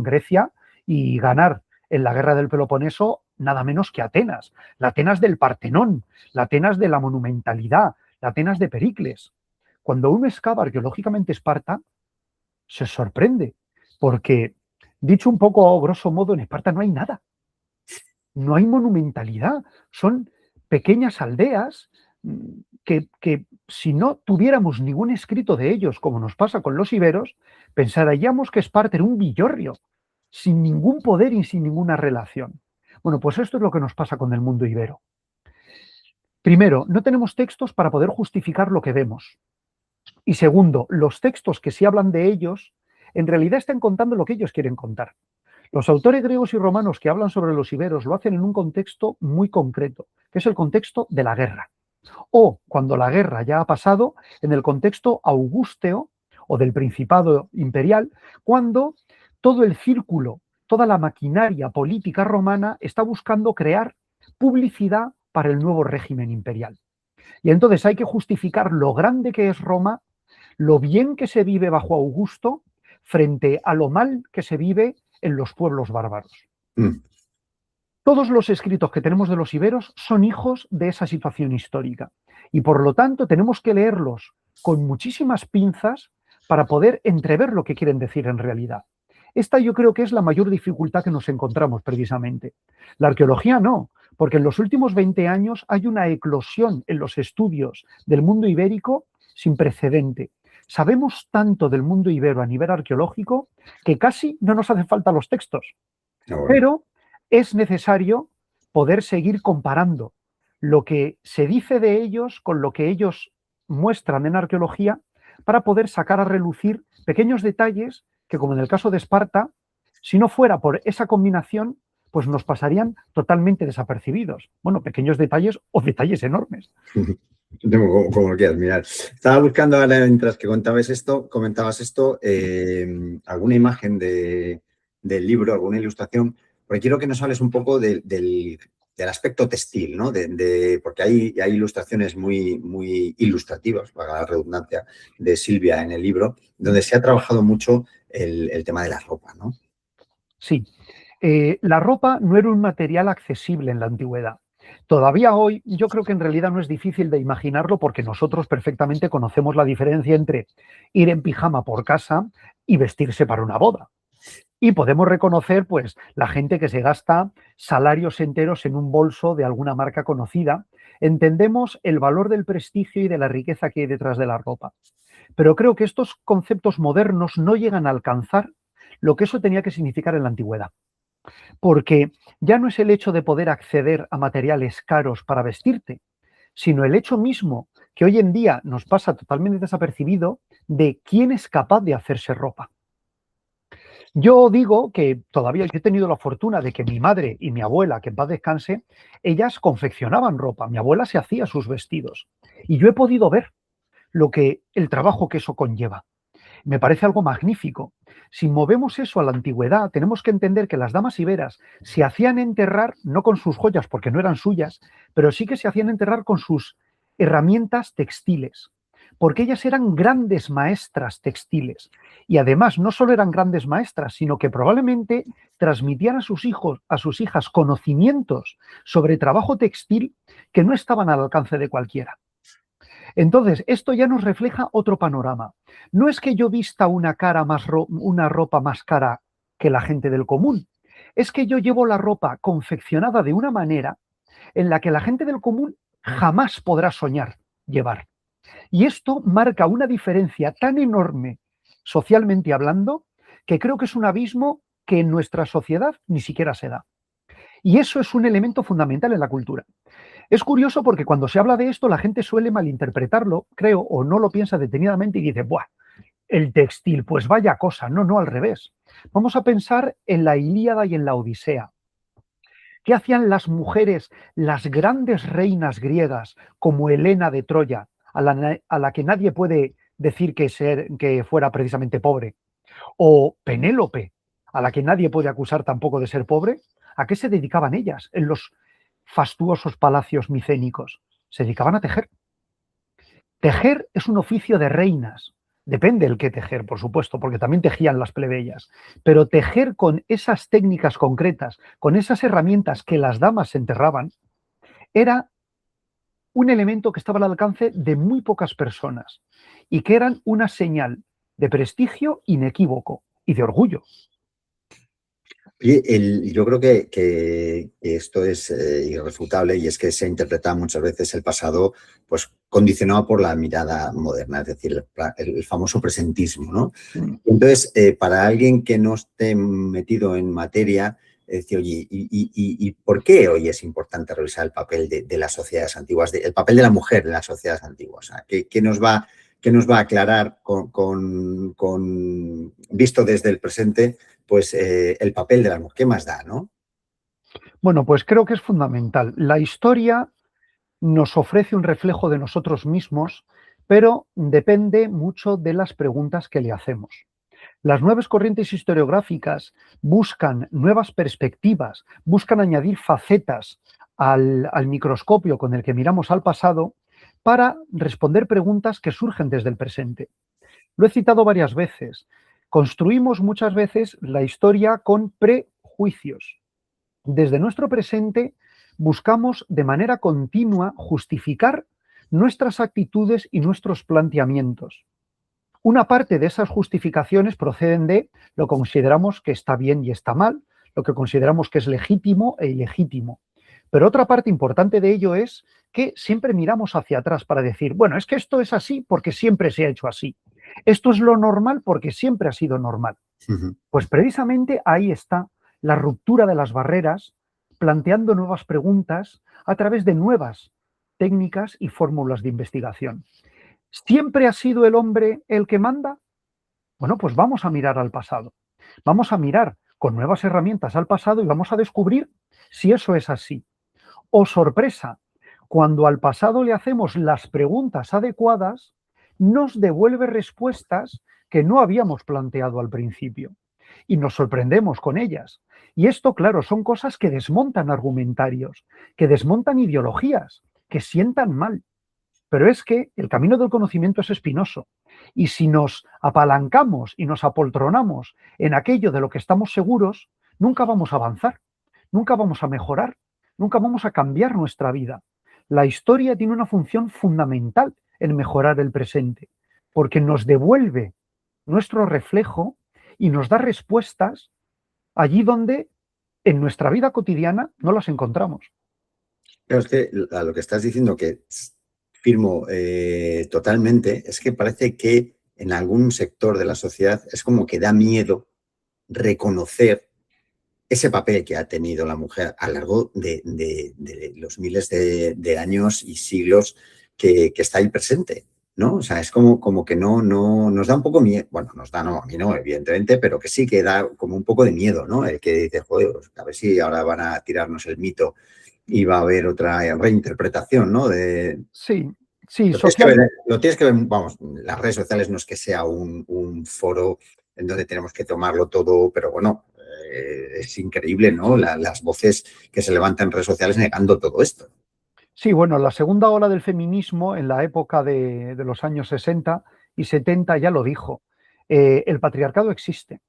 Grecia, y ganar en la guerra del Peloponeso nada menos que Atenas. La Atenas del Partenón, la Atenas de la monumentalidad, la Atenas de Pericles. Cuando uno excava arqueológicamente Esparta, se sorprende, porque, dicho un poco grosso modo, en Esparta no hay nada. No hay monumentalidad, son pequeñas aldeas que si no tuviéramos ningún escrito de ellos, como nos pasa con los iberos, pensaríamos que Esparta era un villorrio, sin ningún poder y sin ninguna relación. Bueno, pues esto es lo que nos pasa con el mundo ibero. Primero, no tenemos textos para poder justificar lo que vemos. Y segundo, los textos que sí hablan de ellos, en realidad están contando lo que ellos quieren contar. Los autores griegos y romanos que hablan sobre los iberos lo hacen en un contexto muy concreto, que es el contexto de la guerra. O, cuando la guerra ya ha pasado, en el contexto augusteo o del Principado imperial, cuando todo el círculo, toda la maquinaria política romana está buscando crear publicidad para el nuevo régimen imperial. Y entonces hay que justificar lo grande que es Roma, lo bien que se vive bajo Augusto, frente a lo mal que se vive en los pueblos bárbaros. Mm. Todos los escritos que tenemos de los iberos son hijos de esa situación histórica y por lo tanto tenemos que leerlos con muchísimas pinzas para poder entrever lo que quieren decir en realidad. Esta yo creo que es la mayor dificultad que nos encontramos precisamente. La arqueología no, porque en los últimos 20 años hay una eclosión en los estudios del mundo ibérico sin precedente. Sabemos tanto del mundo ibero a nivel arqueológico que casi no nos hacen falta los textos. Pero es necesario poder seguir comparando lo que se dice de ellos con lo que ellos muestran en arqueología para poder sacar a relucir pequeños detalles que, como en el caso de Esparta, si no fuera por esa combinación, pues nos pasarían totalmente desapercibidos. Bueno, pequeños detalles o detalles enormes. Como lo quieras mirar. Estaba buscando ahora, mientras que comentabas esto, alguna imagen del libro, alguna ilustración, porque quiero que nos hables un poco del aspecto textil, ¿no? Porque hay ilustraciones muy ilustrativas, para la redundancia, de Silvia en el libro, donde se ha trabajado mucho el tema de la ropa, ¿no? Sí. La ropa no era un material accesible en la antigüedad. Todavía hoy yo creo que en realidad no es difícil de imaginarlo porque nosotros perfectamente conocemos la diferencia entre ir en pijama por casa y vestirse para una boda. Y podemos reconocer pues la gente que se gasta salarios enteros en un bolso de alguna marca conocida. Entendemos el valor del prestigio y de la riqueza que hay detrás de la ropa. Pero creo que estos conceptos modernos no llegan a alcanzar lo que eso tenía que significar en la antigüedad. Porque ya no es el hecho de poder acceder a materiales caros para vestirte, sino el hecho mismo que hoy en día nos pasa totalmente desapercibido de quién es capaz de hacerse ropa. Yo digo que todavía he tenido la fortuna de que mi madre y mi abuela, que en paz descanse, ellas confeccionaban ropa. Mi abuela se hacía sus vestidos y yo he podido ver el trabajo que eso conlleva. Me parece algo magnífico. Si movemos eso a la antigüedad, tenemos que entender que las damas iberas se hacían enterrar, no con sus joyas porque no eran suyas, pero sí que se hacían enterrar con sus herramientas textiles, porque ellas eran grandes maestras textiles. Y además no solo eran grandes maestras, sino que probablemente transmitían a sus hijos, a sus hijas, conocimientos sobre trabajo textil que no estaban al alcance de cualquiera. Entonces, esto ya nos refleja otro panorama. No es que yo vista una ropa más cara que la gente del común. Es que yo llevo la ropa confeccionada de una manera en la que la gente del común jamás podrá soñar llevar. Y esto marca una diferencia tan enorme, socialmente hablando, que creo que es un abismo que en nuestra sociedad ni siquiera se da. Y eso es un elemento fundamental en la cultura. Es curioso porque cuando se habla de esto la gente suele malinterpretarlo, creo, o no lo piensa detenidamente y dice, ¡buah! El textil, pues vaya cosa. No, al revés. Vamos a pensar en la Ilíada y en la Odisea. ¿Qué hacían las mujeres, las grandes reinas griegas, como Helena de Troya, a la que nadie puede decir que fuera precisamente pobre? O Penélope, a la que nadie puede acusar tampoco de ser pobre, ¿a qué se dedicaban ellas en los fastuosos palacios micénicos? Se dedicaban a tejer. Tejer es un oficio de reinas. Depende el qué tejer, por supuesto, porque también tejían las plebeyas. Pero tejer con esas técnicas concretas, con esas herramientas que las damas se enterraban, era un elemento que estaba al alcance de muy pocas personas y que eran una señal de prestigio inequívoco y de orgullo. Oye, yo creo que esto es irrefutable, y es que se interpreta muchas veces el pasado pues condicionado por la mirada moderna, es decir, el famoso presentismo, ¿no? Entonces, para alguien que no esté metido en materia, es decir, oye, ¿y por qué hoy es importante revisar el papel de las sociedades antiguas, el papel de la mujer en las sociedades antiguas? O sea, ¿qué nos va a aclarar visto desde el presente, pues el papel de la mujer? ¿Qué más da, no? Bueno, pues creo que es fundamental. La historia nos ofrece un reflejo de nosotros mismos, pero depende mucho de las preguntas que le hacemos. Las nuevas corrientes historiográficas buscan nuevas perspectivas, buscan añadir facetas al microscopio con el que miramos al pasado para responder preguntas que surgen desde el presente. Lo he citado varias veces. Construimos muchas veces la historia con prejuicios. Desde nuestro presente buscamos de manera continua justificar nuestras actitudes y nuestros planteamientos. Una parte de esas justificaciones proceden de lo que consideramos que está bien y está mal, lo que consideramos que es legítimo e ilegítimo. Pero otra parte importante de ello es que siempre miramos hacia atrás para decir, bueno, es que esto es así porque siempre se ha hecho así. Esto es lo normal porque siempre ha sido normal. Pues precisamente ahí está la ruptura de las barreras, planteando nuevas preguntas a través de nuevas técnicas y fórmulas de investigación. ¿Siempre ha sido el hombre el que manda? Bueno, pues vamos a mirar al pasado. Vamos a mirar con nuevas herramientas al pasado y vamos a descubrir si eso es así. ¡Oh, sorpresa! Cuando al pasado le hacemos las preguntas adecuadas, nos devuelve respuestas que no habíamos planteado al principio. Y nos sorprendemos con ellas. Y esto, claro, son cosas que desmontan argumentarios, que desmontan ideologías, que sientan mal. Pero es que el camino del conocimiento es espinoso. Y si nos apalancamos y nos apoltronamos en aquello de lo que estamos seguros, nunca vamos a avanzar, nunca vamos a mejorar, nunca vamos a cambiar nuestra vida. La historia tiene una función fundamental en mejorar el presente, porque nos devuelve nuestro reflejo y nos da respuestas allí donde en nuestra vida cotidiana no las encontramos. Pero es que a lo que estás diciendo, que firmo totalmente, es que parece que en algún sector de la sociedad es como que da miedo reconocer ese papel que ha tenido la mujer a lo largo de los miles de años y siglos que está ahí presente, ¿no? O sea, es como que no nos da un poco miedo, bueno, nos da, no, a mí no, evidentemente, pero que sí que da como un poco de miedo, ¿no? El que dice, joder, pues, a ver si ahora van a tirarnos el mito y va a haber otra reinterpretación, ¿no? Sí, sí, Lo tienes que ver, vamos, las redes sociales no es que sea un foro en donde tenemos que tomarlo todo, pero bueno, es increíble, ¿no? Las voces que se levantan en redes sociales negando todo esto. Sí, bueno, la segunda ola del feminismo en la época de los años 60 y 70 ya lo dijo. El patriarcado existe.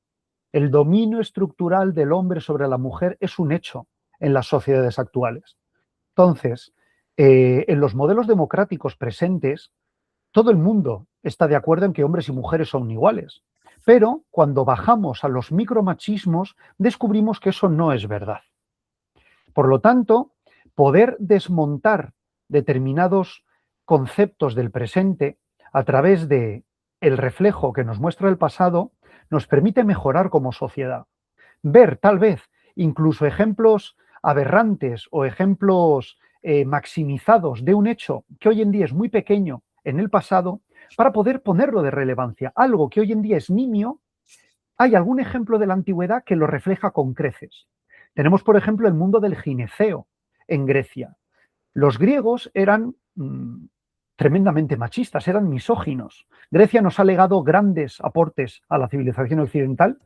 El dominio estructural del hombre sobre la mujer es un hecho en las sociedades actuales. Entonces, en los modelos democráticos presentes, todo el mundo está de acuerdo en que hombres y mujeres son iguales. Pero cuando bajamos a los micromachismos, descubrimos que eso no es verdad. Por lo tanto, poder desmontar determinados conceptos del presente a través de el reflejo que nos muestra el pasado nos permite mejorar como sociedad. Ver tal vez incluso ejemplos aberrantes o ejemplos maximizados de un hecho que hoy en día es muy pequeño en el pasado para poder ponerlo de relevancia. Algo que hoy en día es nimio, hay algún ejemplo de la antigüedad que lo refleja con creces. Tenemos, por ejemplo, el mundo del gineceo en Grecia. Los griegos eran tremendamente machistas, eran misóginos. Grecia nos ha legado grandes aportes a la civilización occidental,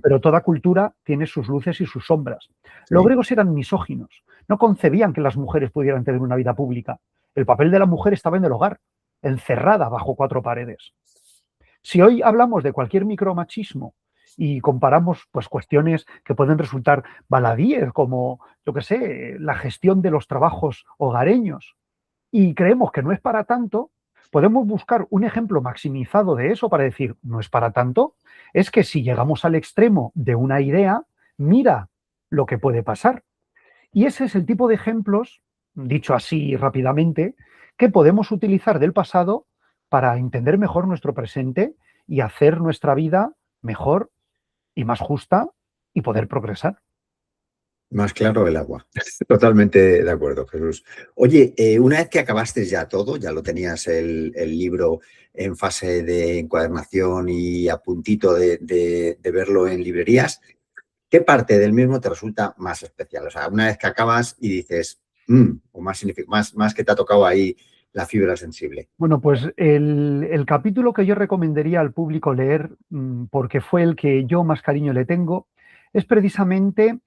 pero toda cultura tiene sus luces y sus sombras. Los Sí. griegos eran misóginos, no concebían que las mujeres pudieran tener una vida pública. El papel de la mujer estaba en el hogar, encerrada bajo 4 paredes. Si hoy hablamos de cualquier micromachismo y comparamos pues, cuestiones que pueden resultar baladíes, como, yo qué sé, la gestión de los trabajos hogareños, y creemos que no es para tanto, podemos buscar un ejemplo maximizado de eso para decir, no es para tanto, es que si llegamos al extremo de una idea, mira lo que puede pasar. Y ese es el tipo de ejemplos, dicho así rápidamente, que podemos utilizar del pasado para entender mejor nuestro presente y hacer nuestra vida mejor y más justa y poder progresar. Más claro el agua. Totalmente de acuerdo, Jesús. Oye, una vez que acabaste ya todo, ya lo tenías el libro en fase de encuadernación y a puntito de verlo en librerías, ¿qué parte del mismo te resulta más especial? O sea, una vez que acabas y dices, o más que te ha tocado ahí la fibra sensible. Bueno, pues el capítulo que yo recomendaría al público leer, porque fue el que yo más cariño le tengo, es precisamente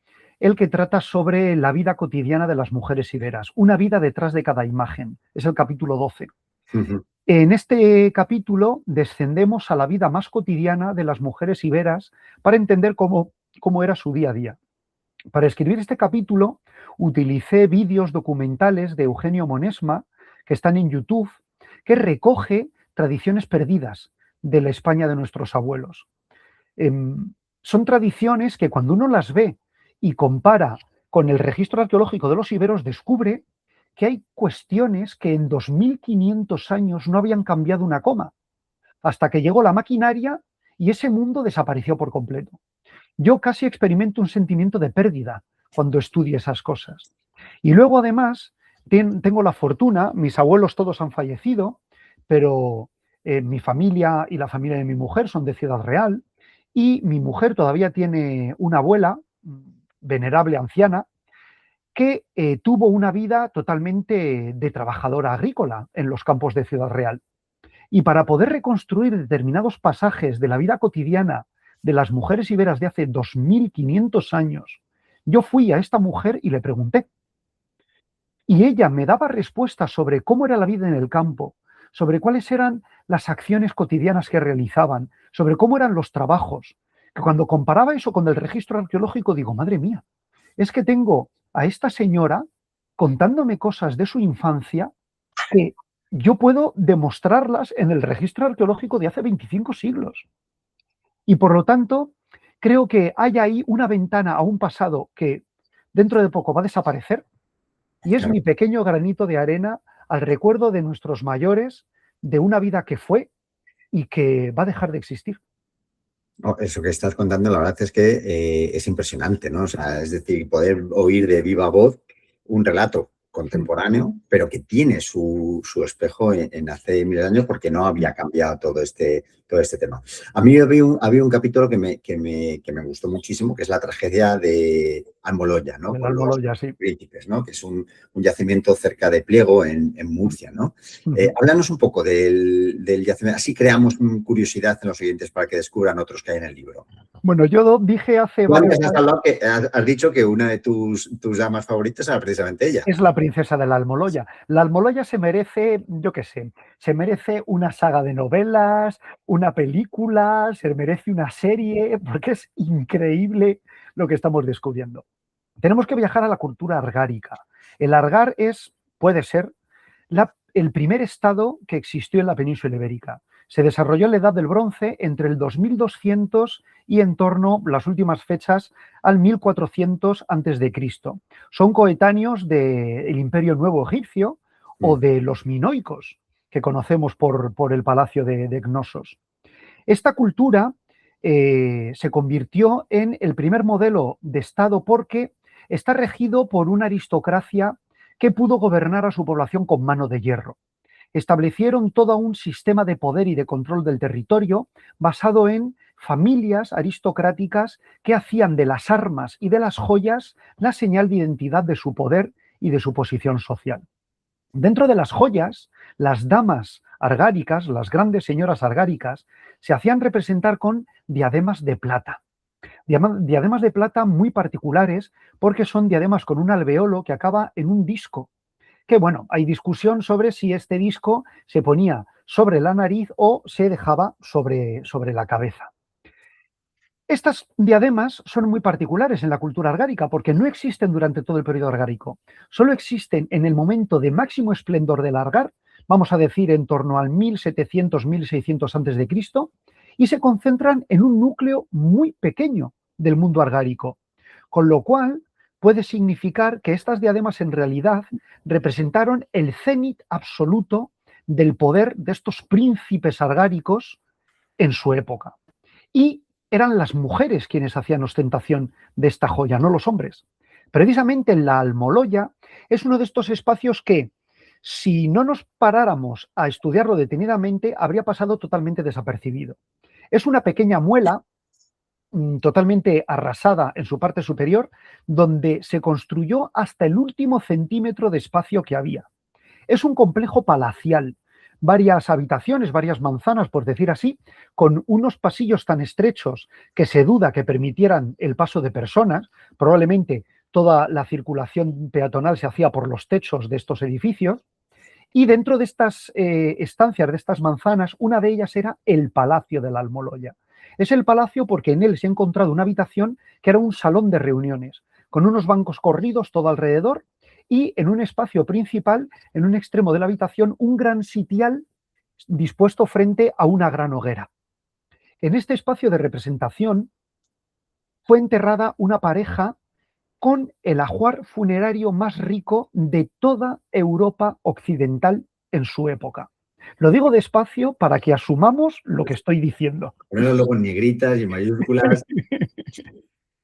el que trata sobre la vida cotidiana de las mujeres iberas, una vida detrás de cada imagen. Es el capítulo 12. Ujú. En este capítulo descendemos a la vida más cotidiana de las mujeres iberas para entender cómo era su día a día. Para escribir este capítulo utilicé vídeos documentales de Eugenio Monesma, que están en YouTube, que recoge tradiciones perdidas de la España de nuestros abuelos. Son tradiciones que cuando uno las ve y compara con el registro arqueológico de los iberos, descubre que hay cuestiones que en 2500 años no habían cambiado una coma, hasta que llegó la maquinaria y ese mundo desapareció por completo. Yo casi experimento un sentimiento de pérdida cuando estudio esas cosas. Y luego, además, tengo la fortuna, mis abuelos todos han fallecido, pero mi familia y la familia de mi mujer son de Ciudad Real, y mi mujer todavía tiene una abuela, venerable anciana, que tuvo una vida totalmente de trabajadora agrícola en los campos de Ciudad Real. Y para poder reconstruir determinados pasajes de la vida cotidiana de las mujeres iberas de hace 2500 años, yo fui a esta mujer y le pregunté. Y ella me daba respuestas sobre cómo era la vida en el campo, sobre cuáles eran las acciones cotidianas que realizaban, sobre cómo eran los trabajos. Que cuando comparaba eso con el registro arqueológico, digo, madre mía, es que tengo a esta señora contándome cosas de su infancia que yo puedo demostrarlas en el registro arqueológico de hace 25 siglos. Y por lo tanto, creo que hay ahí una ventana a un pasado que dentro de poco va a desaparecer y es Claro. mi pequeño granito de arena al recuerdo de nuestros mayores, de una vida que fue y que va a dejar de existir. Eso que estás contando, la verdad es que es impresionante, ¿no? O sea, es decir, poder oír de viva voz un relato contemporáneo, pero que tiene su espejo en hace miles de años porque no había cambiado todo este tema. A mí había un capítulo que me gustó muchísimo, que es la tragedia de Almoloya, ¿no? Del Con los Almoloya, sí. príncipes, ¿no? Que es un yacimiento cerca de Pliego, en Murcia, ¿no? Háblanos un poco del yacimiento, así creamos curiosidad en los siguientes para que descubran otros que hay en el libro. Bueno, yo dije hace Tú varios antes has años, hablado que has dicho que una de tus damas favoritas era precisamente ella. es la princesa de la Almoloya. La Almoloya se merece, yo qué sé, se merece una saga de novelas, una película, se merece una serie, porque es increíble lo que estamos descubriendo. Tenemos que viajar a la cultura argárica. El argar puede ser el primer estado que existió en la península ibérica. Se desarrolló en la Edad del Bronce entre el 2200 y en torno, las últimas fechas, al 1400 a.C. Son coetáneos del Imperio Nuevo Egipcio o de los minoicos, que conocemos por el palacio de Cnosos. Esta cultura se convirtió en el primer modelo de Estado porque está regido por una aristocracia que pudo gobernar a su población con mano de hierro. Establecieron todo un sistema de poder y de control del territorio basado en familias aristocráticas que hacían de las armas y de las joyas la señal de identidad de su poder y de su posición social. Dentro de las joyas, las damas argáricas, las grandes señoras argáricas, se hacían representar con diademas de plata. Diademas de plata muy particulares porque son diademas con un alveolo que acaba en un disco. Que bueno, hay discusión sobre si este disco se ponía sobre la nariz o se dejaba sobre la cabeza. Estas diademas son muy particulares en la cultura argárica porque no existen durante todo el periodo argárico. Solo existen en el momento de máximo esplendor del argar, vamos a decir en torno al 1700-1600 a.C., y se concentran en un núcleo muy pequeño del mundo argárico. Con lo cual, puede significar que estas diademas en realidad representaron el cénit absoluto del poder de estos príncipes argáricos en su época. Y eran las mujeres quienes hacían ostentación de esta joya, no los hombres. Precisamente la almoloya es uno de estos espacios que, si no nos paráramos a estudiarlo detenidamente, habría pasado totalmente desapercibido. Es una pequeña muela totalmente arrasada en su parte superior, donde se construyó hasta el último centímetro de espacio que había. Es un complejo palacial, varias habitaciones, varias manzanas, por decir así, con unos pasillos tan estrechos que se duda que permitieran el paso de personas. Probablemente toda la circulación peatonal se hacía por los techos de estos edificios. Y dentro de estas estancias, de estas manzanas, una de ellas era el Palacio de la Almoloya. Es el palacio porque en él se ha encontrado una habitación que era un salón de reuniones, con unos bancos corridos todo alrededor y en un espacio principal, en un extremo de la habitación, un gran sitial dispuesto frente a una gran hoguera. En este espacio de representación fue enterrada una pareja con el ajuar funerario más rico de toda Europa occidental en su época. Lo digo despacio para que asumamos lo que estoy diciendo. Ponerlo luego en negritas y en mayúsculas.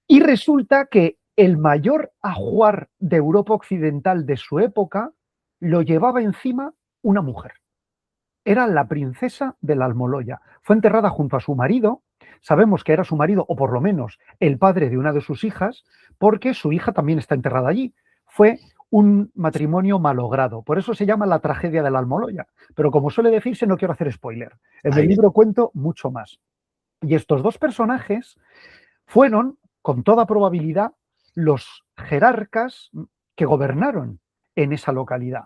Y resulta que el mayor ajuar de Europa occidental de su época lo llevaba encima una mujer. Era la princesa de la Almoloya. Fue enterrada junto a su marido. Sabemos que era su marido, o por lo menos el padre de una de sus hijas, porque su hija también está enterrada allí. Fue un matrimonio malogrado. Por eso se llama la tragedia de la Almoloya. Pero como suele decirse, no quiero hacer spoiler. En el libro cuento mucho más. Y estos dos personajes fueron, con toda probabilidad, los jerarcas que gobernaron en esa localidad.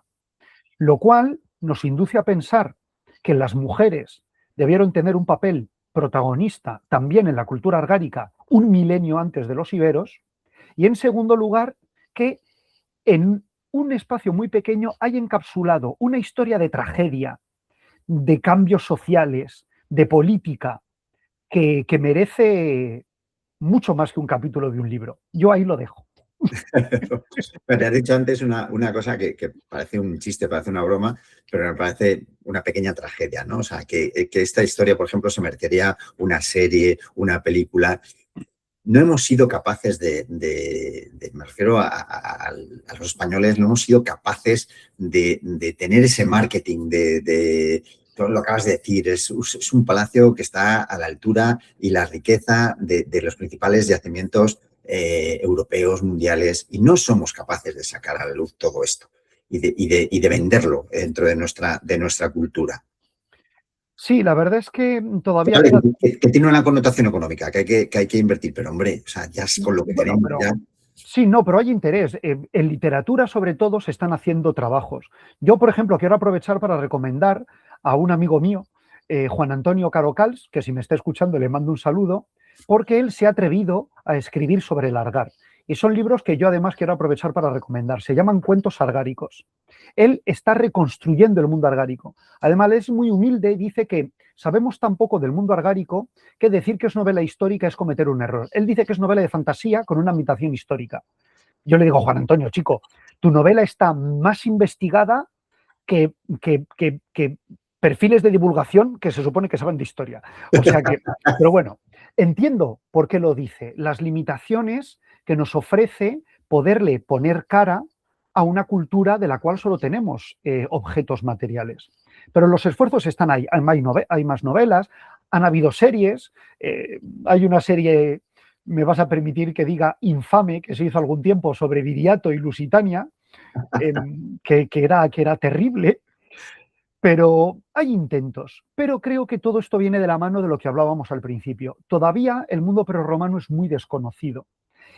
Lo cual nos induce a pensar que las mujeres debieron tener un papel protagonista también en la cultura argárica un milenio antes de los iberos, y en segundo lugar, que en un espacio muy pequeño hay encapsulado una historia de tragedia, de cambios sociales, de política, que merece mucho más que un capítulo de un libro. Yo ahí lo dejo. Te has dicho antes una cosa que parece un chiste, parece una broma, pero me parece una pequeña tragedia, ¿no? O sea, que esta historia, por ejemplo, se merecería una serie, una película. No hemos sido capaces me refiero a los españoles, no hemos sido capaces de tener ese marketing, todo lo que acabas de decir, es un palacio que está a la altura y la riqueza de los principales yacimientos europeos, mundiales, y no somos capaces de sacar a la luz todo esto y de venderlo dentro de nuestra cultura. Sí, la verdad es que todavía Vale, que tiene una connotación económica, que hay que invertir, pero hombre, o sea, ya es con lo que tenemos. Ya... Sí, no, pero hay interés. En literatura, sobre todo, se están haciendo trabajos. Yo, por ejemplo, quiero aprovechar para recomendar a un amigo mío, Juan Antonio Carocals, que si me está escuchando le mando un saludo, porque él se ha atrevido a escribir sobre el argar. Y son libros que yo además quiero aprovechar para recomendar. Se llaman Cuentos Argáricos. Él está reconstruyendo el mundo argárico. Además, es muy humilde y dice que sabemos tan poco del mundo argárico que decir que es novela histórica es cometer un error. Él dice que es novela de fantasía con una ambientación histórica. Yo le digo, Juan Antonio, chico, tu novela está más investigada que perfiles de divulgación que se supone que saben de historia. O sea que, pero bueno, entiendo por qué lo dice. Las limitaciones que nos ofrece poderle poner cara a una cultura de la cual solo tenemos objetos materiales. Pero los esfuerzos están ahí. Hay más novelas, han habido series. Hay una serie, me vas a permitir que diga, infame, que se hizo algún tiempo sobre Viriato y Lusitania, que era terrible, pero hay intentos. Pero creo que todo esto viene de la mano de lo que hablábamos al principio. Todavía el mundo prerromano es muy desconocido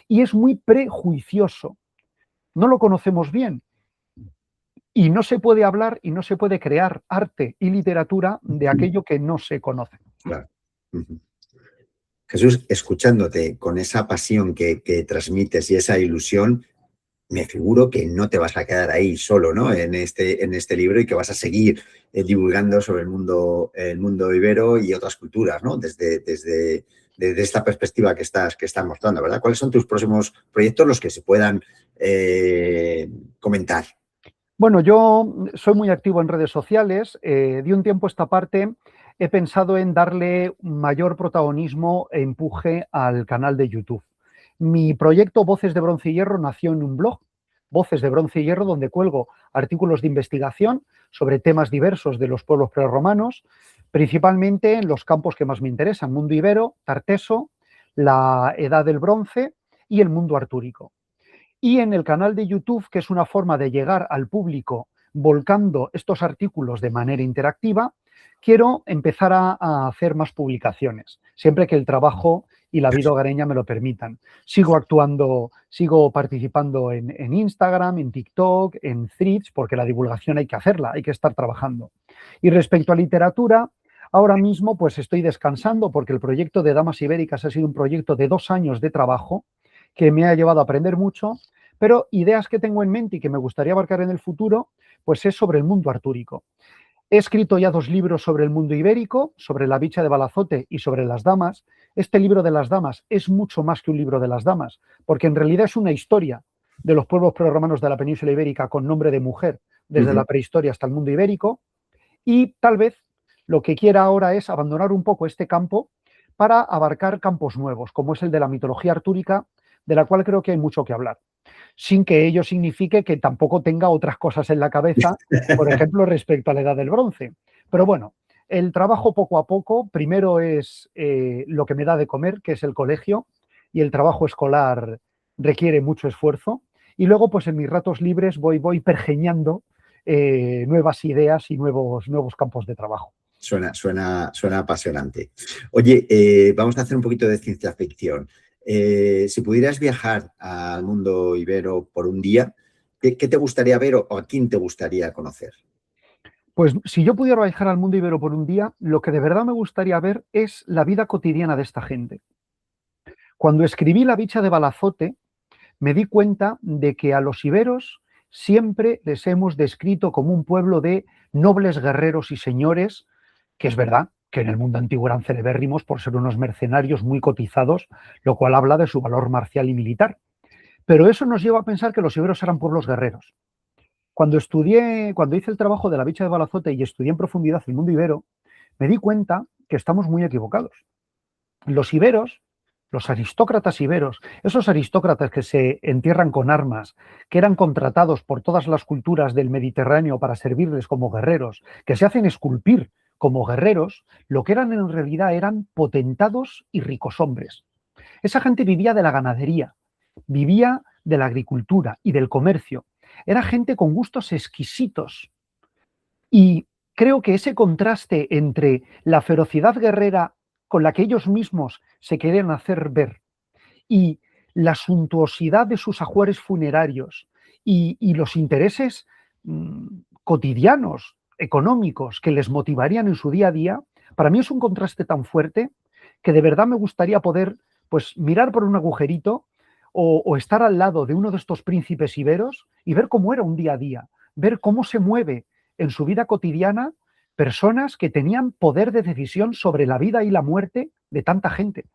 y es muy prejuicioso. No lo conocemos bien. Y no se puede hablar y no se puede crear arte y literatura de aquello que no se conoce. Claro. Jesús, escuchándote con esa pasión que transmites y esa ilusión, me figuro que no te vas a quedar ahí solo, ¿no? En este libro y que vas a seguir divulgando sobre el mundo ibero y otras culturas, ¿no? Desde esta perspectiva que estás mostrando, ¿verdad? ¿Cuáles son tus próximos proyectos, los que se puedan comentar? Bueno, yo soy muy activo en redes sociales. De un tiempo a esta parte he pensado en darle mayor protagonismo e empuje al canal de YouTube. Mi proyecto Voces de Bronce y Hierro nació en un blog, Voces de Bronce y Hierro, donde cuelgo artículos de investigación sobre temas diversos de los pueblos prerromanos, principalmente en los campos que más me interesan: mundo ibero, Tarteso, la Edad del Bronce y el mundo artúrico. Y en el canal de YouTube, que es una forma de llegar al público volcando estos artículos de manera interactiva, quiero empezar a hacer más publicaciones, siempre que el trabajo y la vida hogareña me lo permitan. Sigo actuando, sigo participando en Instagram, en TikTok, en Threads, porque la divulgación hay que hacerla, hay que estar trabajando. Y respecto a literatura, ahora mismo pues estoy descansando, porque el proyecto de Damas Ibéricas ha sido un proyecto de 2 años de trabajo que me ha llevado a aprender mucho, pero ideas que tengo en mente y que me gustaría abarcar en el futuro, pues es sobre el mundo artúrico. He escrito ya 2 libros sobre el mundo ibérico, sobre la bicha de Balazote y sobre las damas. Este libro de las damas es mucho más que un libro de las damas, porque en realidad es una historia de los pueblos prerromanos de la península ibérica con nombre de mujer, desde la prehistoria hasta el mundo ibérico, y tal vez lo que quiera ahora es abandonar un poco este campo para abarcar campos nuevos, como es el de la mitología artúrica, de la cual creo que hay mucho que hablar, sin que ello signifique que tampoco tenga otras cosas en la cabeza, por ejemplo, respecto a la Edad del Bronce. Pero bueno, el trabajo poco a poco, primero es lo que me da de comer, que es el colegio, y el trabajo escolar requiere mucho esfuerzo, y luego pues en mis ratos libres voy pergeñando nuevas ideas y nuevos campos de trabajo. Suena apasionante. Oye, vamos a hacer un poquito de ciencia ficción. Si pudieras viajar al mundo ibero por un día, ¿qué te gustaría ver o a quién te gustaría conocer? Pues si yo pudiera viajar al mundo ibero por un día, lo que de verdad me gustaría ver es la vida cotidiana de esta gente. Cuando escribí La bicha de Balazote, me di cuenta de que a los iberos siempre les hemos descrito como un pueblo de nobles guerreros y señores, que es verdad que en el mundo antiguo eran celebérrimos por ser unos mercenarios muy cotizados, lo cual habla de su valor marcial y militar. Pero eso nos lleva a pensar que los iberos eran pueblos guerreros. Cuando hice el trabajo de La bicha de Balazote y estudié en profundidad el mundo ibero, me di cuenta que estamos muy equivocados. Los iberos, los aristócratas iberos, esos aristócratas que se entierran con armas, que eran contratados por todas las culturas del Mediterráneo para servirles como guerreros, que se hacen esculpir como guerreros, lo que eran en realidad eran potentados y ricos hombres. Esa gente vivía de la ganadería, vivía de la agricultura y del comercio. Era gente con gustos exquisitos. Y creo que ese contraste entre la ferocidad guerrera con la que ellos mismos se querían hacer ver y la suntuosidad de sus ajuares funerarios y los intereses cotidianos, económicos, que les motivarían en su día a día, para mí es un contraste tan fuerte que de verdad me gustaría poder pues, mirar por un agujerito o estar al lado de uno de estos príncipes iberos y ver cómo era un día a día, ver cómo se mueve en su vida cotidiana personas que tenían poder de decisión sobre la vida y la muerte de tanta gente.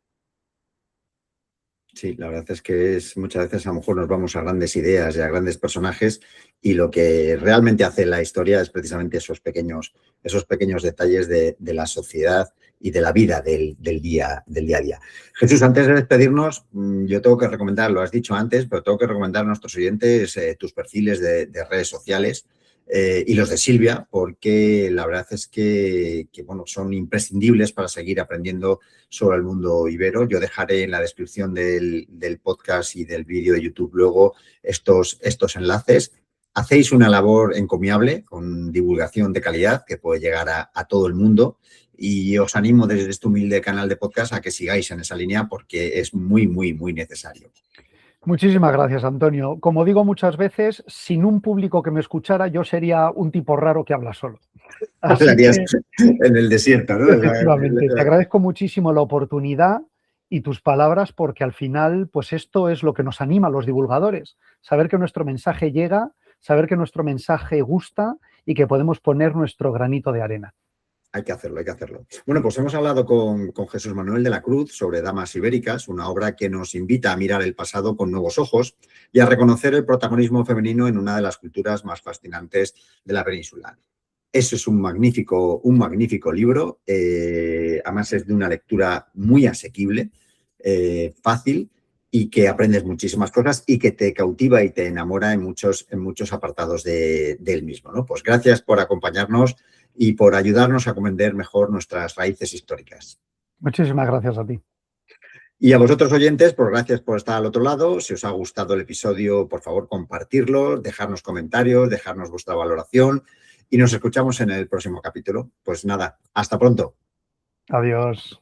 Sí, la verdad es que muchas veces a lo mejor nos vamos a grandes ideas y a grandes personajes y lo que realmente hace la historia es precisamente esos pequeños detalles de la sociedad y de la vida del día a día. Jesús, antes de despedirnos, yo tengo que recomendar, lo has dicho antes, pero tengo que recomendar a nuestros oyentes tus perfiles de redes sociales y los de Silvia, porque la verdad es que bueno, son imprescindibles para seguir aprendiendo sobre el mundo ibero. Yo dejaré en la descripción del podcast y del vídeo de YouTube luego estos enlaces Hacéis una labor encomiable con divulgación de calidad que puede llegar a todo el mundo y os animo desde este humilde canal de podcast a que sigáis en esa línea porque es muy, muy, muy necesario. Muchísimas gracias, Antonio. Como digo muchas veces, sin un público que me escuchara, yo sería un tipo raro que habla solo. Así Hablarías que, en el desierto, ¿no? efectivamente, te agradezco muchísimo la oportunidad y tus palabras porque al final, pues esto es lo que nos anima a los divulgadores. Saber que nuestro mensaje llega, saber que nuestro mensaje gusta y que podemos poner nuestro granito de arena. Hay que hacerlo, hay que hacerlo. Bueno, pues hemos hablado con Jesús Manuel de la Cruz sobre Damas Ibéricas, una obra que nos invita a mirar el pasado con nuevos ojos y a reconocer el protagonismo femenino en una de las culturas más fascinantes de la península. Eso es un magnífico libro, además es de una lectura muy asequible, fácil y que aprendes muchísimas cosas y que te cautiva y te enamora en muchos apartados del mismo, ¿no? Pues gracias por acompañarnos y por ayudarnos a comprender mejor nuestras raíces históricas. Muchísimas gracias a ti. Y a vosotros oyentes, pues gracias por estar al otro lado. Si os ha gustado el episodio, por favor, compartirlo, dejarnos comentarios, dejarnos vuestra valoración y nos escuchamos en el próximo capítulo. Pues nada, hasta pronto. Adiós.